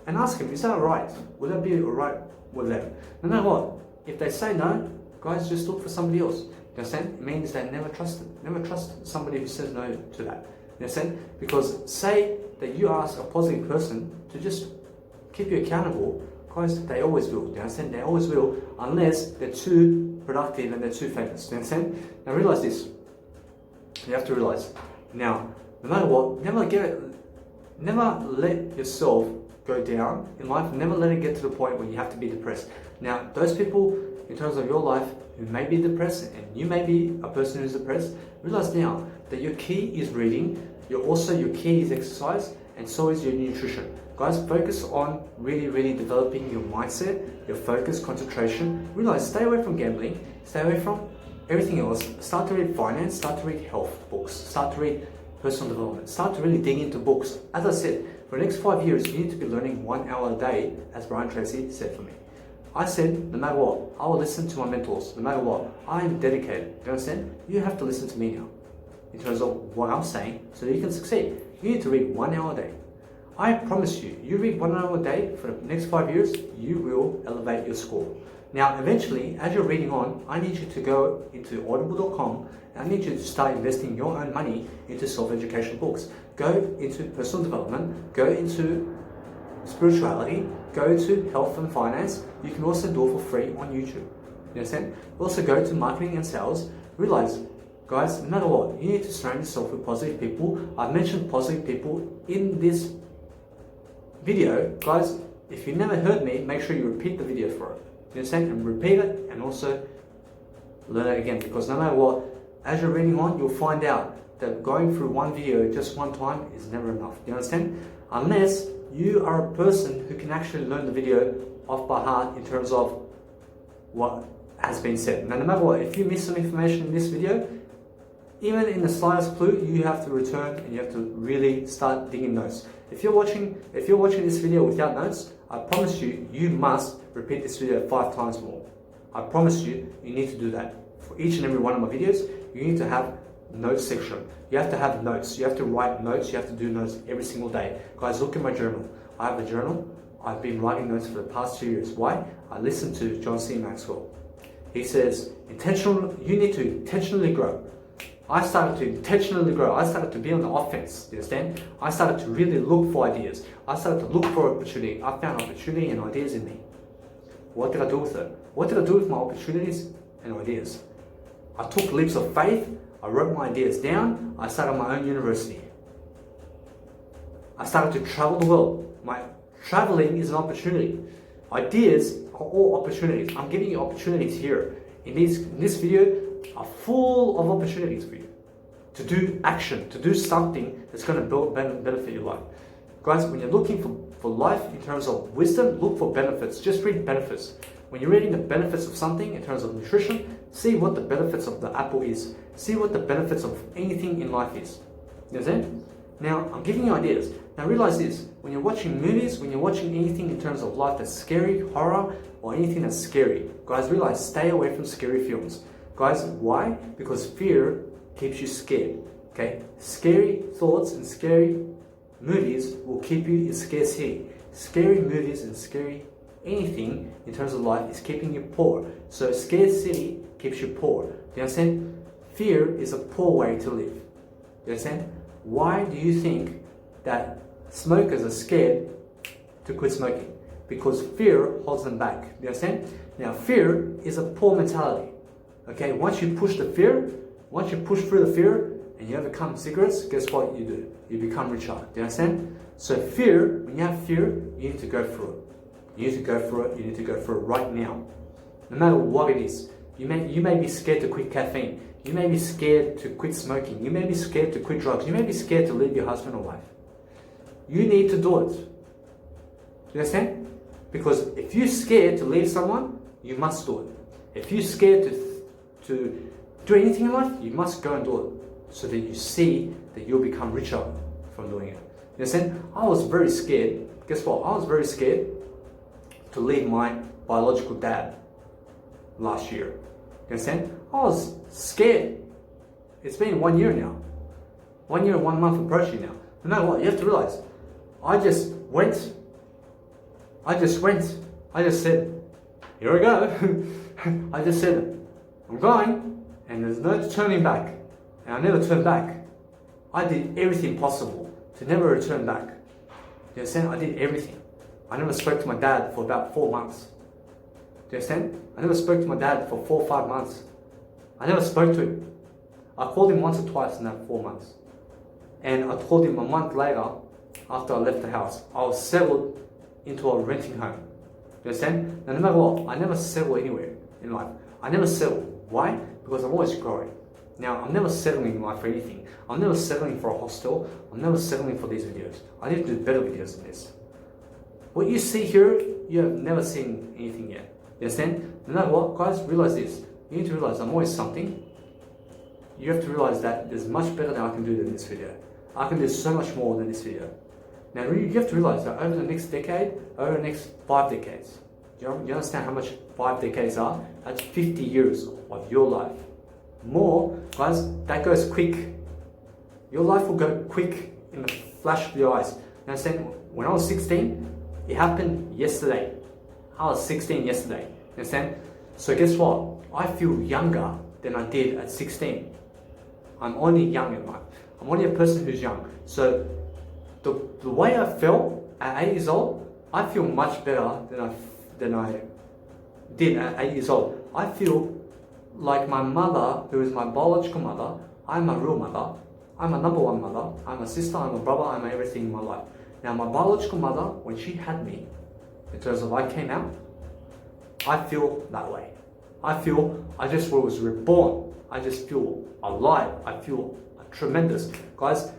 And ask him, is that alright? Would that be alright with them? No matter what, if they say no, guys, just look for somebody else. You understand? It means they never trust somebody who says no to that. You understand? Because say that you ask a positive person to just keep you accountable, guys, they always will. You understand? They always will, unless they're too productive and they're too famous. You understand? Now realize this. You have to realize. Now, no matter what, never get never let yourself go down in life. Never let it get to the point where you have to be depressed. Now, those people in terms of your life who may be depressed, and you may be a person who's depressed, realize now that your key is reading, your key is exercise, and so is your nutrition. Guys, focus on really developing your mindset, your focus, concentration. Realize, stay away from gambling, stay away from everything else. Start to read finance, start to read health books, start to read personal development, start to really dig into books. As I said, for the next 5 years, you need to be learning 1 hour a day, as Brian Tracy said for me. I said, no matter what, I will listen to my mentors. No matter what, I am dedicated. Do you understand? You have to listen to me now in terms of what I'm saying so that you can succeed. You need to read 1 hour a day. I promise you, you read 1 hour a day for the next 5 years, you will elevate your score. Now, eventually, as you're reading on, I need you to go into audible.com and I need you to start investing your own money into self-education books. Go into personal development, go into spirituality, go to health and finance. You can also do it for free on YouTube. You understand? Also go to marketing and sales. Realize, guys, no matter what, you need to surround yourself with positive people. I've mentioned positive people in this video. Guys, if you never heard me, make sure you repeat the video for it. You understand? And repeat it and also learn it again, because no matter what, as you're reading on, you'll find out that going through one video just one time is never enough. You understand? Unless you are a person who can actually learn the video off by heart in terms of what has been said. Now, no matter what, if you miss some information in this video, even in the slightest clue, you have to return and you have to really start digging notes. If you're watching this video without notes, I promise you, you must repeat this video 5 times more. I promise you, you need to do that. For each and every one of my videos, you need to have notes section. You have to have notes. You have to write notes. You have to do notes every single day. Guys, look at my journal. I have a journal. I've been writing notes for the past 2 years. Why? I listened to John C. Maxwell. He says, you need to intentionally grow. I started to intentionally grow. I started to be on the offense. You understand? I started to really look for ideas. I started to look for opportunity. I found opportunity and ideas in me. What did I do with it? What did I do with my opportunities and ideas? I took leaps of faith. I wrote my ideas down. I started my own university. I started to travel the world. My traveling is an opportunity. Ideas are all opportunities. I'm giving you opportunities here. In this video are full of opportunities for you to do action, to do something that's going to benefit your life. Guys, when you're looking for life in terms of wisdom, look for benefits. Just read benefits. When you're reading the benefits of something in terms of nutrition, see what the benefits of the apple is. See what the benefits of anything in life is. You understand? Now, I'm giving you ideas. Now realize this, when you're watching movies, when you're watching anything in terms of life that's scary, horror, or anything that's scary, guys, realize, stay away from scary films. Guys, why? Because fear keeps you scared, okay? Scary thoughts and scary movies will keep you in scarcity. Scary movies and scary anything in terms of life is keeping you poor. So scarcity keeps you poor. Do you understand? Fear is a poor way to live. Do you understand? Why do you think that smokers are scared to quit smoking? Because fear holds them back. Do you understand? Now, fear is a poor mentality. Okay, once you push through the fear and you overcome cigarettes, guess what you do? You become richer. Do you understand? So fear, when you have fear, you need to go through it. You need to go through it. You need to go through it right now. No matter what it is. You may be scared to quit caffeine. You may be scared to quit smoking. You may be scared to quit drugs. You may be scared to leave your husband or wife. You need to do it. Do you understand? Because if you're scared to leave someone, you must do it. If you're scared to do anything in life, you must go and do it so that you see that you'll become richer from doing it. You understand? I was very scared. Guess what? I was very scared to leave my biological dad last year. You understand? I was scared. It's been 1 year now. 1 year and 1 month approaching now. No matter what, you have to realize, I just went. I just said, here I go. I just said, I'm going, and there's no turning back. And I never turned back. I did everything possible to never return back. You understand? I did everything. I never spoke to my dad for about 4 months. Do you understand? I never spoke to my dad for 4 or 5 months. I never spoke to him. I called him once or twice in that 4 months. And I told him a month later after I left the house. I was settled into a renting home. You understand? Now, no matter what, I never settle anywhere in life. I never settle. Why? Because I'm always growing. Now, I'm never settling in life for anything. I'm never settling for a hostel. I'm never settling for these videos. I need to do better videos than this. What you see here, you have never seen anything yet. You understand? No matter what, guys, realize this. You need to realize I'm always something. You have to realize that there's much better than I can do than this video. I can do so much more than this video. Now, you have to realize that over the next decade, over the next 5 decades, you understand how much 5 decades are? That's 50 years of your life. More, guys, that goes quick. Your life will go quick in the flash of your eyes. You understand? When I was 16, it happened yesterday. I was 16 yesterday. You understand? So guess what? I feel younger than I did at 16. I'm only young in life. I'm only a person who's young. So the way I felt at 8 years old, I feel much better than I did at 8 years old. I feel like my mother, who is my biological mother, I'm a real mother. I'm a number one mother. I'm a sister, I'm a brother, I'm everything in my life. Now, my biological mother, when she had me, in terms of I came out, I feel that way. I feel I just was reborn. I just feel alive. I feel tremendous. Guys,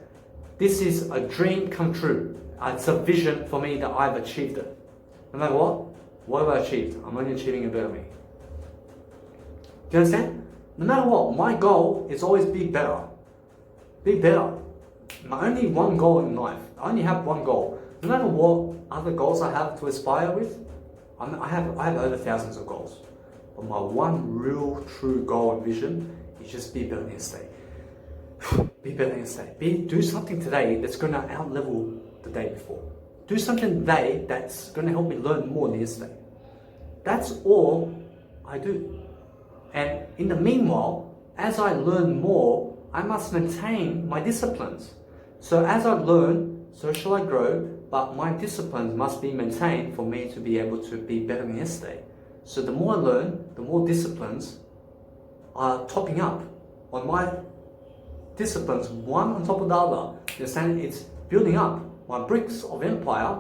this is a dream come true. It's a vision for me that I've achieved it. No matter what have I achieved? I'm only achieving a better me. Do you understand? No matter what, my goal is always be better. Be better. My only one goal in life. I only have one goal. No matter what other goals I have to aspire with, I have over thousands of goals. But my one real true goal and vision is just be better than yesterday. Be better than yesterday. Do something today that's going to out-level the day before. Do something today that's going to help me learn more than yesterday. That's all I do. And in the meanwhile, as I learn more, I must maintain my disciplines. So as I learn, so shall I grow, but my disciplines must be maintained for me to be able to be better than yesterday. So the more I learn, the more disciplines are topping up on my disciplines, one on top of the other. You understand? It's building up. My bricks of empire,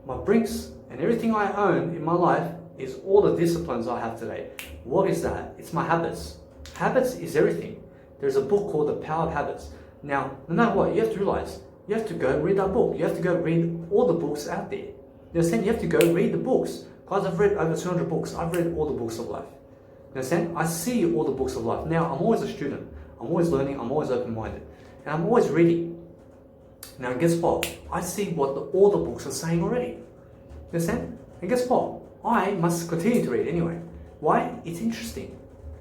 my bricks and everything I own in my life is all the disciplines I have today. What is that? It's my habits. Habits is everything. There's a book called The Power of Habits. Now, no matter what, you have to realize, you have to go read that book. You have to go read all the books out there. You understand? You have to go read the books. Guys, I've read over 200 books. I've read all the books of life. You understand? I see all the books of life. Now, I'm always a student. I'm always learning. I'm always open-minded. And I'm always reading. Now, guess what? I see what all the books are saying already. You understand? And guess what? I must continue to read anyway. Why? It's interesting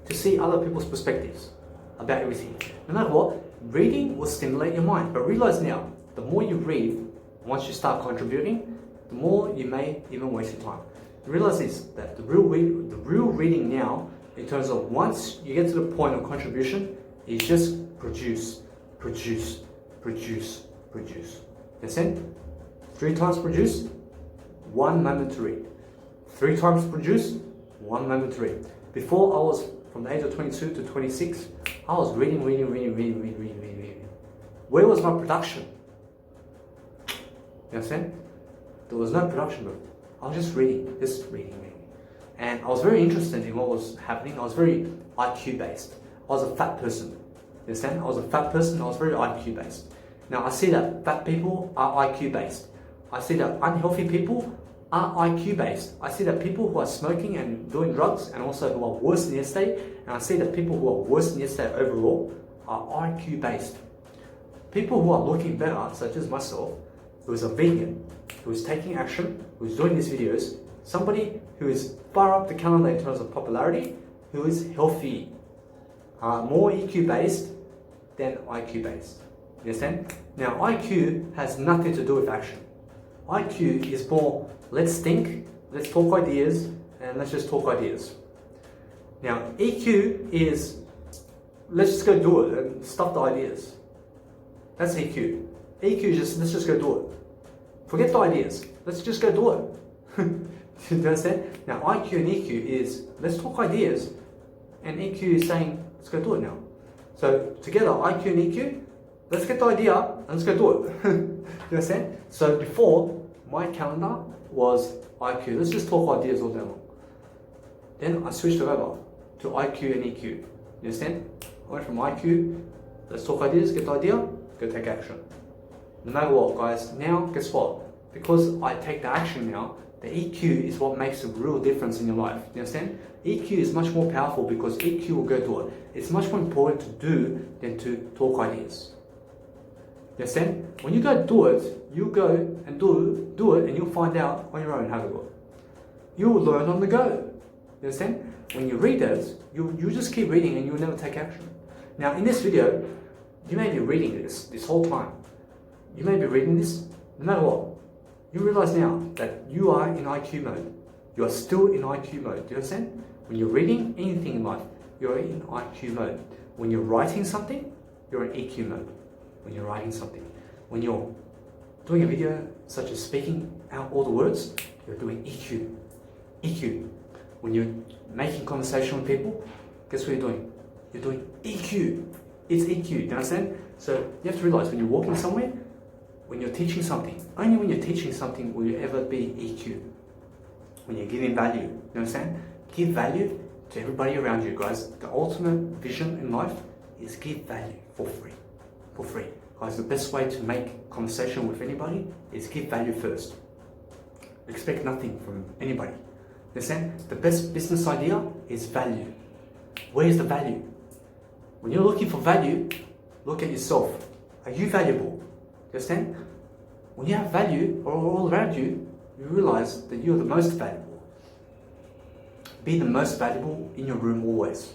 to see other people's perspectives about everything. No matter what, reading will stimulate your mind. But realize now, the more you read, once you start contributing, the more you may even waste your time. Realize this, that the real reading now, in terms of once you get to the point of contribution, is just produce. Understand? 3 times produce, 1 moment to read. 3 times produce, 1 moment to read. Before I was from the age of 22 to 26, I was reading. Where was my production? You understand? There was no production, bro. I was just reading. And I was very interested in what was happening. I was very IQ based. I was a fat person. You understand? I was a fat person. I was very IQ based. Now I see that fat people are IQ based. I see that unhealthy people are IQ based. I see that people who are smoking and doing drugs and also who are worse than yesterday, and I see that people who are worse than yesterday overall are IQ based. People who are looking better, such as myself, who is a vegan, who is taking action, who is doing these videos, somebody who is far up the calendar in terms of popularity, who is healthy, more EQ based than IQ based. You understand? Now IQ has nothing to do with action. IQ is more, let's think, let's talk ideas, and let's just talk ideas. Now EQ is, let's just go do it and stop the ideas. That's EQ. EQ is just, let's just go do it. Forget the ideas, let's just go do it. You understand? Now IQ and EQ is, let's talk ideas, and EQ is saying, let's go do it now. So together, IQ and EQ, let's get the idea and let's go do it. You understand? So before, my calendar was IQ. Let's just talk ideas all day long. Then I switched it over to IQ and EQ. You understand? I went from IQ, let's talk ideas, get the idea, go take action. No matter what, guys, now, guess what? Because I take the action now, the EQ is what makes a real difference in your life. You understand? EQ is much more powerful because EQ will go do it. It's much more important to do than to talk ideas. You understand? When you go do it, you go and do it and you'll find out on your own how to do it. You'll learn on the go. You understand? When you read it, you just keep reading and you'll never take action. Now in this video, you may be reading this whole time. You may be reading this, no matter what. You realize now that you are in IQ mode. You are still in IQ mode. Do you understand? When you're reading anything in life, you're in IQ mode. When you're writing something, you're in EQ mode. When you're writing something. When you're doing a video, such as speaking out all the words, you're doing EQ. EQ. When you're making conversation with people, guess what you're doing? You're doing EQ. It's EQ. Do you understand? So you have to realize when you're walking somewhere, when you're teaching something, only when you're teaching something will you ever be EQ. When you're giving value, you understand? Give value to everybody around you, guys. The ultimate vision in life is give value for free. For free. Guys, the best way to make conversation with anybody is give value first. Expect nothing from anybody. Understand? The best business idea is value. Where is the value? When you're looking for value, look at yourself. Are you valuable? Understand? When you have value all around you, you realize that you're the most valuable. Be the most valuable in your room always.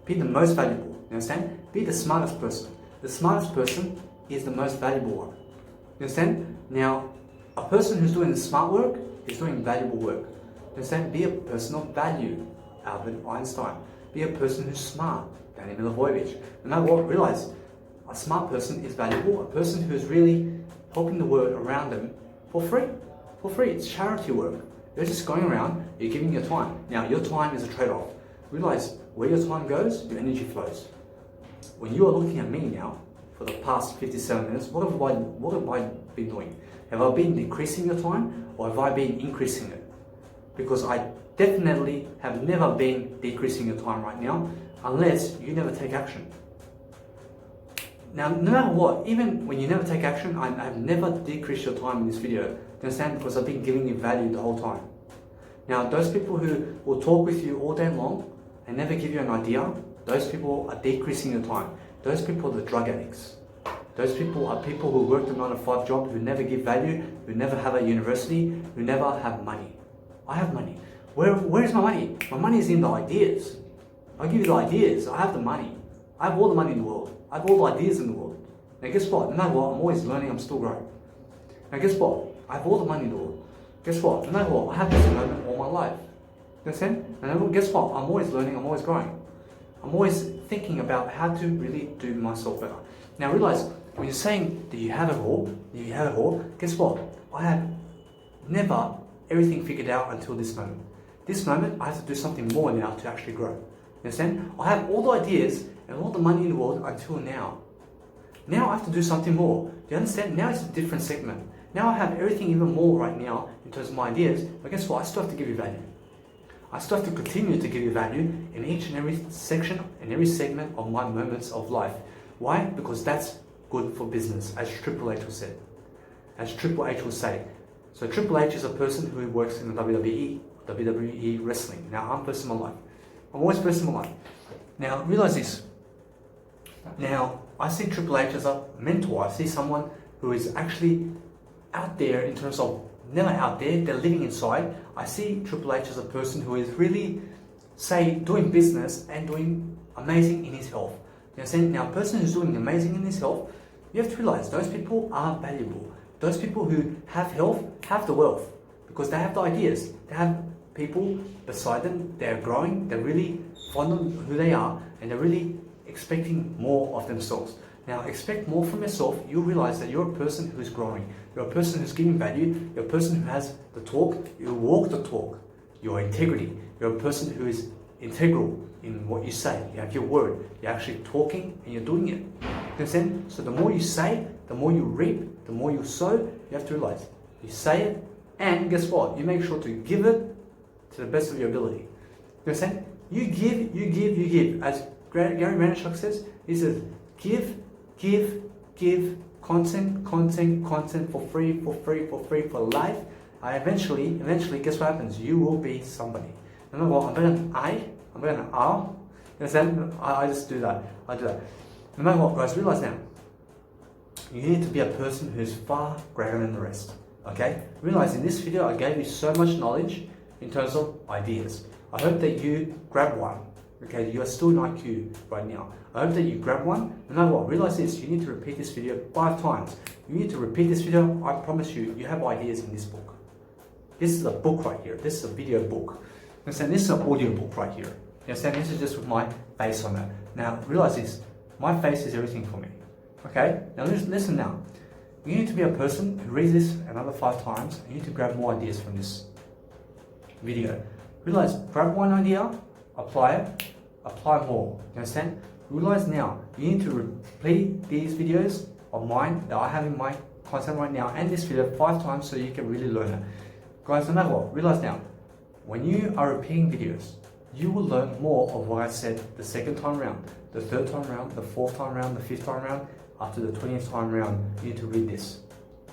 Be the most valuable. You understand? Be the smartest person. The smartest person is the most valuable one. You understand? Now, a person who's doing smart work is doing valuable work. You understand? Be a person of value. Albert Einstein. Be a person who's smart. Danny Milivojevic. No matter what, realize a smart person is valuable. A person who's really helping the world around them for free. For free. It's charity work. You're just going around, you're giving your time. Now, your time is a trade-off. Realize where your time goes, your energy flows. When you are looking at me now, for the past 57 minutes, what have I been doing? Have I been decreasing your time or have I been increasing it? Because I definitely have never been decreasing your time right now unless you never take action. Now, no matter what, even when you never take action, I've never decreased your time in this video. Do you understand? Because I've been giving you value the whole time. Now, those people who will talk with you all day long and never give you an idea, those people are decreasing your time. Those people are the drug addicts. Those people are people who work the 9-to-5 job, who never give value, who never have a university, who never have money. I have money. Where is my money? My money is in the ideas. I give you the ideas. I have the money. I have all the money in the world. I have all the ideas in the world. Now guess what? No matter what, I'm always learning, I'm still growing. Now guess what? I have all the money in the world. Guess what? No matter what, I have this moment all my life. You understand? And guess what? I'm always learning, I'm always growing. I'm always thinking about how to really do myself better. Now realize, when you're saying that you have it all, guess what? I have never everything figured out until this moment. This moment, I have to do something more now to actually grow. You understand? I have all the ideas and all the money in the world until now. Now I have to do something more. Do you understand? Now it's a different segment. Now I have everything even more right now in terms of my ideas, but guess what? I still have to give you value. I still have to continue to give you value in each and every section and every segment of my moments of life. Why? Because that's good for business, as Triple H will say. As Triple H will say. So Triple H is a person who works in the WWE wrestling. Now I'm first in my life. I'm always first in my life. Now realize this. Now I see Triple H as a mentor. I see someone who is actually out there in terms of never out there, they're living inside. I see Triple H as a person who is really, say, doing business and doing amazing in his health. You understand? Now, a person who's doing amazing in his health, you have to realize those people are valuable. Those people who have health have the wealth because they have the ideas. They have people beside them, they're growing, they're really fond of who they are, and they're really expecting more of themselves. Now, expect more from yourself. You'll realize that you're a person who's growing. You're a person who's giving value. You're a person who has the talk. You walk the talk. Your integrity. You're a person who is integral in what you say. You have your word. You're actually talking and you're doing it. You understand? So the more you say, the more you reap, the more you sow. You have to realize you say it, and guess what? You make sure to give it to the best of your ability. You understand? You give, you give, you give. As Gary Vaynerchuk says, he says, give, give, give, content for free, for life. Eventually, guess what happens? You will be somebody. Remember what? I'm better than I'm better than R. You understand? I just do that. I do that. No matter what, guys, realize now, you need to be a person who's far greater than the rest. Okay? Realize in this video, I gave you so much knowledge in terms of ideas. I hope that you grab one. Okay? You are still in IQ right now. I hope that you grab one. No matter what, realize this, you need to repeat this video 5 times. You need to repeat this video. I promise you, you have ideas in this book. This is a book right here. This is a video book. You understand? This is an audio book right here. You understand? This is just with my face on it. Now, realize this. My face is everything for me. Okay? Now, listen now. You need to be a person who reads this another 5 times. You need to grab more ideas from this video. Realize, grab one idea, apply it, apply more. You understand? Realize now, you need to repeat these videos of mine that I have in my content right now and this video 5 times so you can really learn it. Guys, no matter what, realize now, when you are repeating videos, you will learn more of what I said the 2nd time round, the 3rd time round, the 4th time round, the 5th time round. After the 20th time round, you need to read this.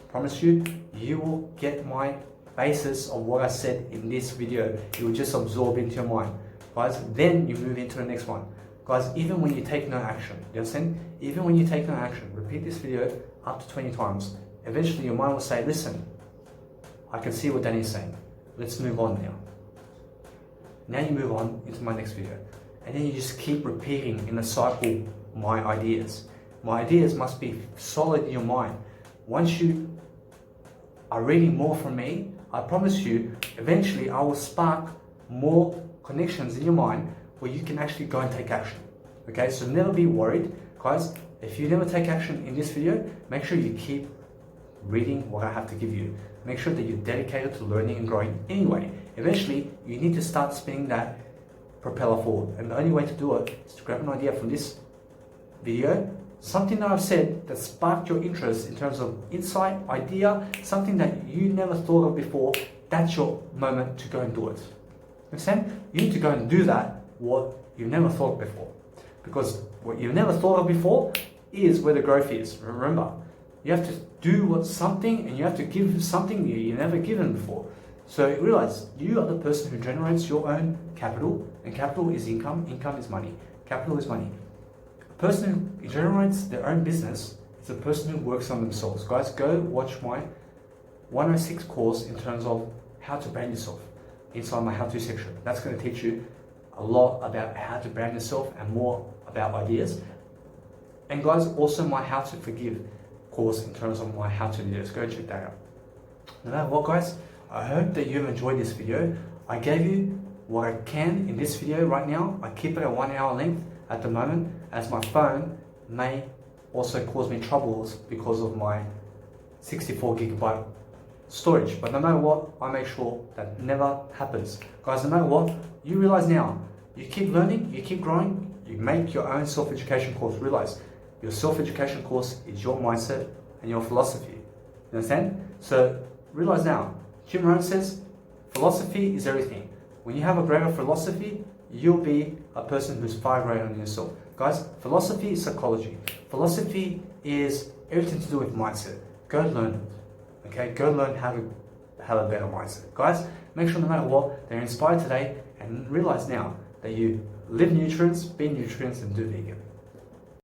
Promise you, you will get my basis of what I said in this video. It will just absorb into your mind. Guys, then you move into the next one. Guys, even when you take no action, you understand? Even when you take no action, repeat this video up to 20 times. Eventually your mind will say, listen, I can see what Danny's saying. Let's move on now. Now you move on into my next video. And then you just keep repeating in a cycle my ideas. My ideas must be solid in your mind. Once you are reading more from me, I promise you, eventually I will spark more connections in your mind where you can actually go and take action. Okay, so never be worried. Guys, if you never take action in this video, make sure you keep reading what I have to give you. Make sure that you're dedicated to learning and growing anyway. Eventually, you need to start spinning that propeller forward. And the only way to do it is to grab an idea from this video, something that I've said that sparked your interest in terms of insight, idea, something that you never thought of before. That's your moment to go and do it. Understand? You need to go and do that, what you've never thought of before. Because what you've never thought of before is where the growth is. Remember, you have to do something and you have to give something you've never given before. So realize, you are the person who generates your own capital, and capital is income, income is money, capital is money. A person who generates their own business is a person who works on themselves. Guys, go watch my 106 course in terms of how to brand yourself inside my how-to section. That's going to teach you a lot about how to brand yourself and more about ideas. And guys, also my how to forgive course in terms of my how-to videos. Go and check that out. No matter what, guys, I hope that you've enjoyed this video. I gave you what I can in this video right now. I keep it at 1 hour length at the moment, as my phone may also cause me troubles because of my 64 gigabyte storage. But no matter what, I make sure that never happens. Guys, no matter what, you realize now, you keep learning, you keep growing, you make your own self-education course. Realize your self-education course is your mindset and your philosophy. You understand? So realize now, Jim Rohn says, philosophy is everything. When you have a greater philosophy, you'll be a person who's far greater than yourself. Guys, philosophy is psychology. Philosophy is everything to do with mindset. Go learn it. Okay? Go learn how to have a better mindset. Guys, make sure no matter what, they're inspired today, and realize now that you live nutrients, be nutrients, and do vegan.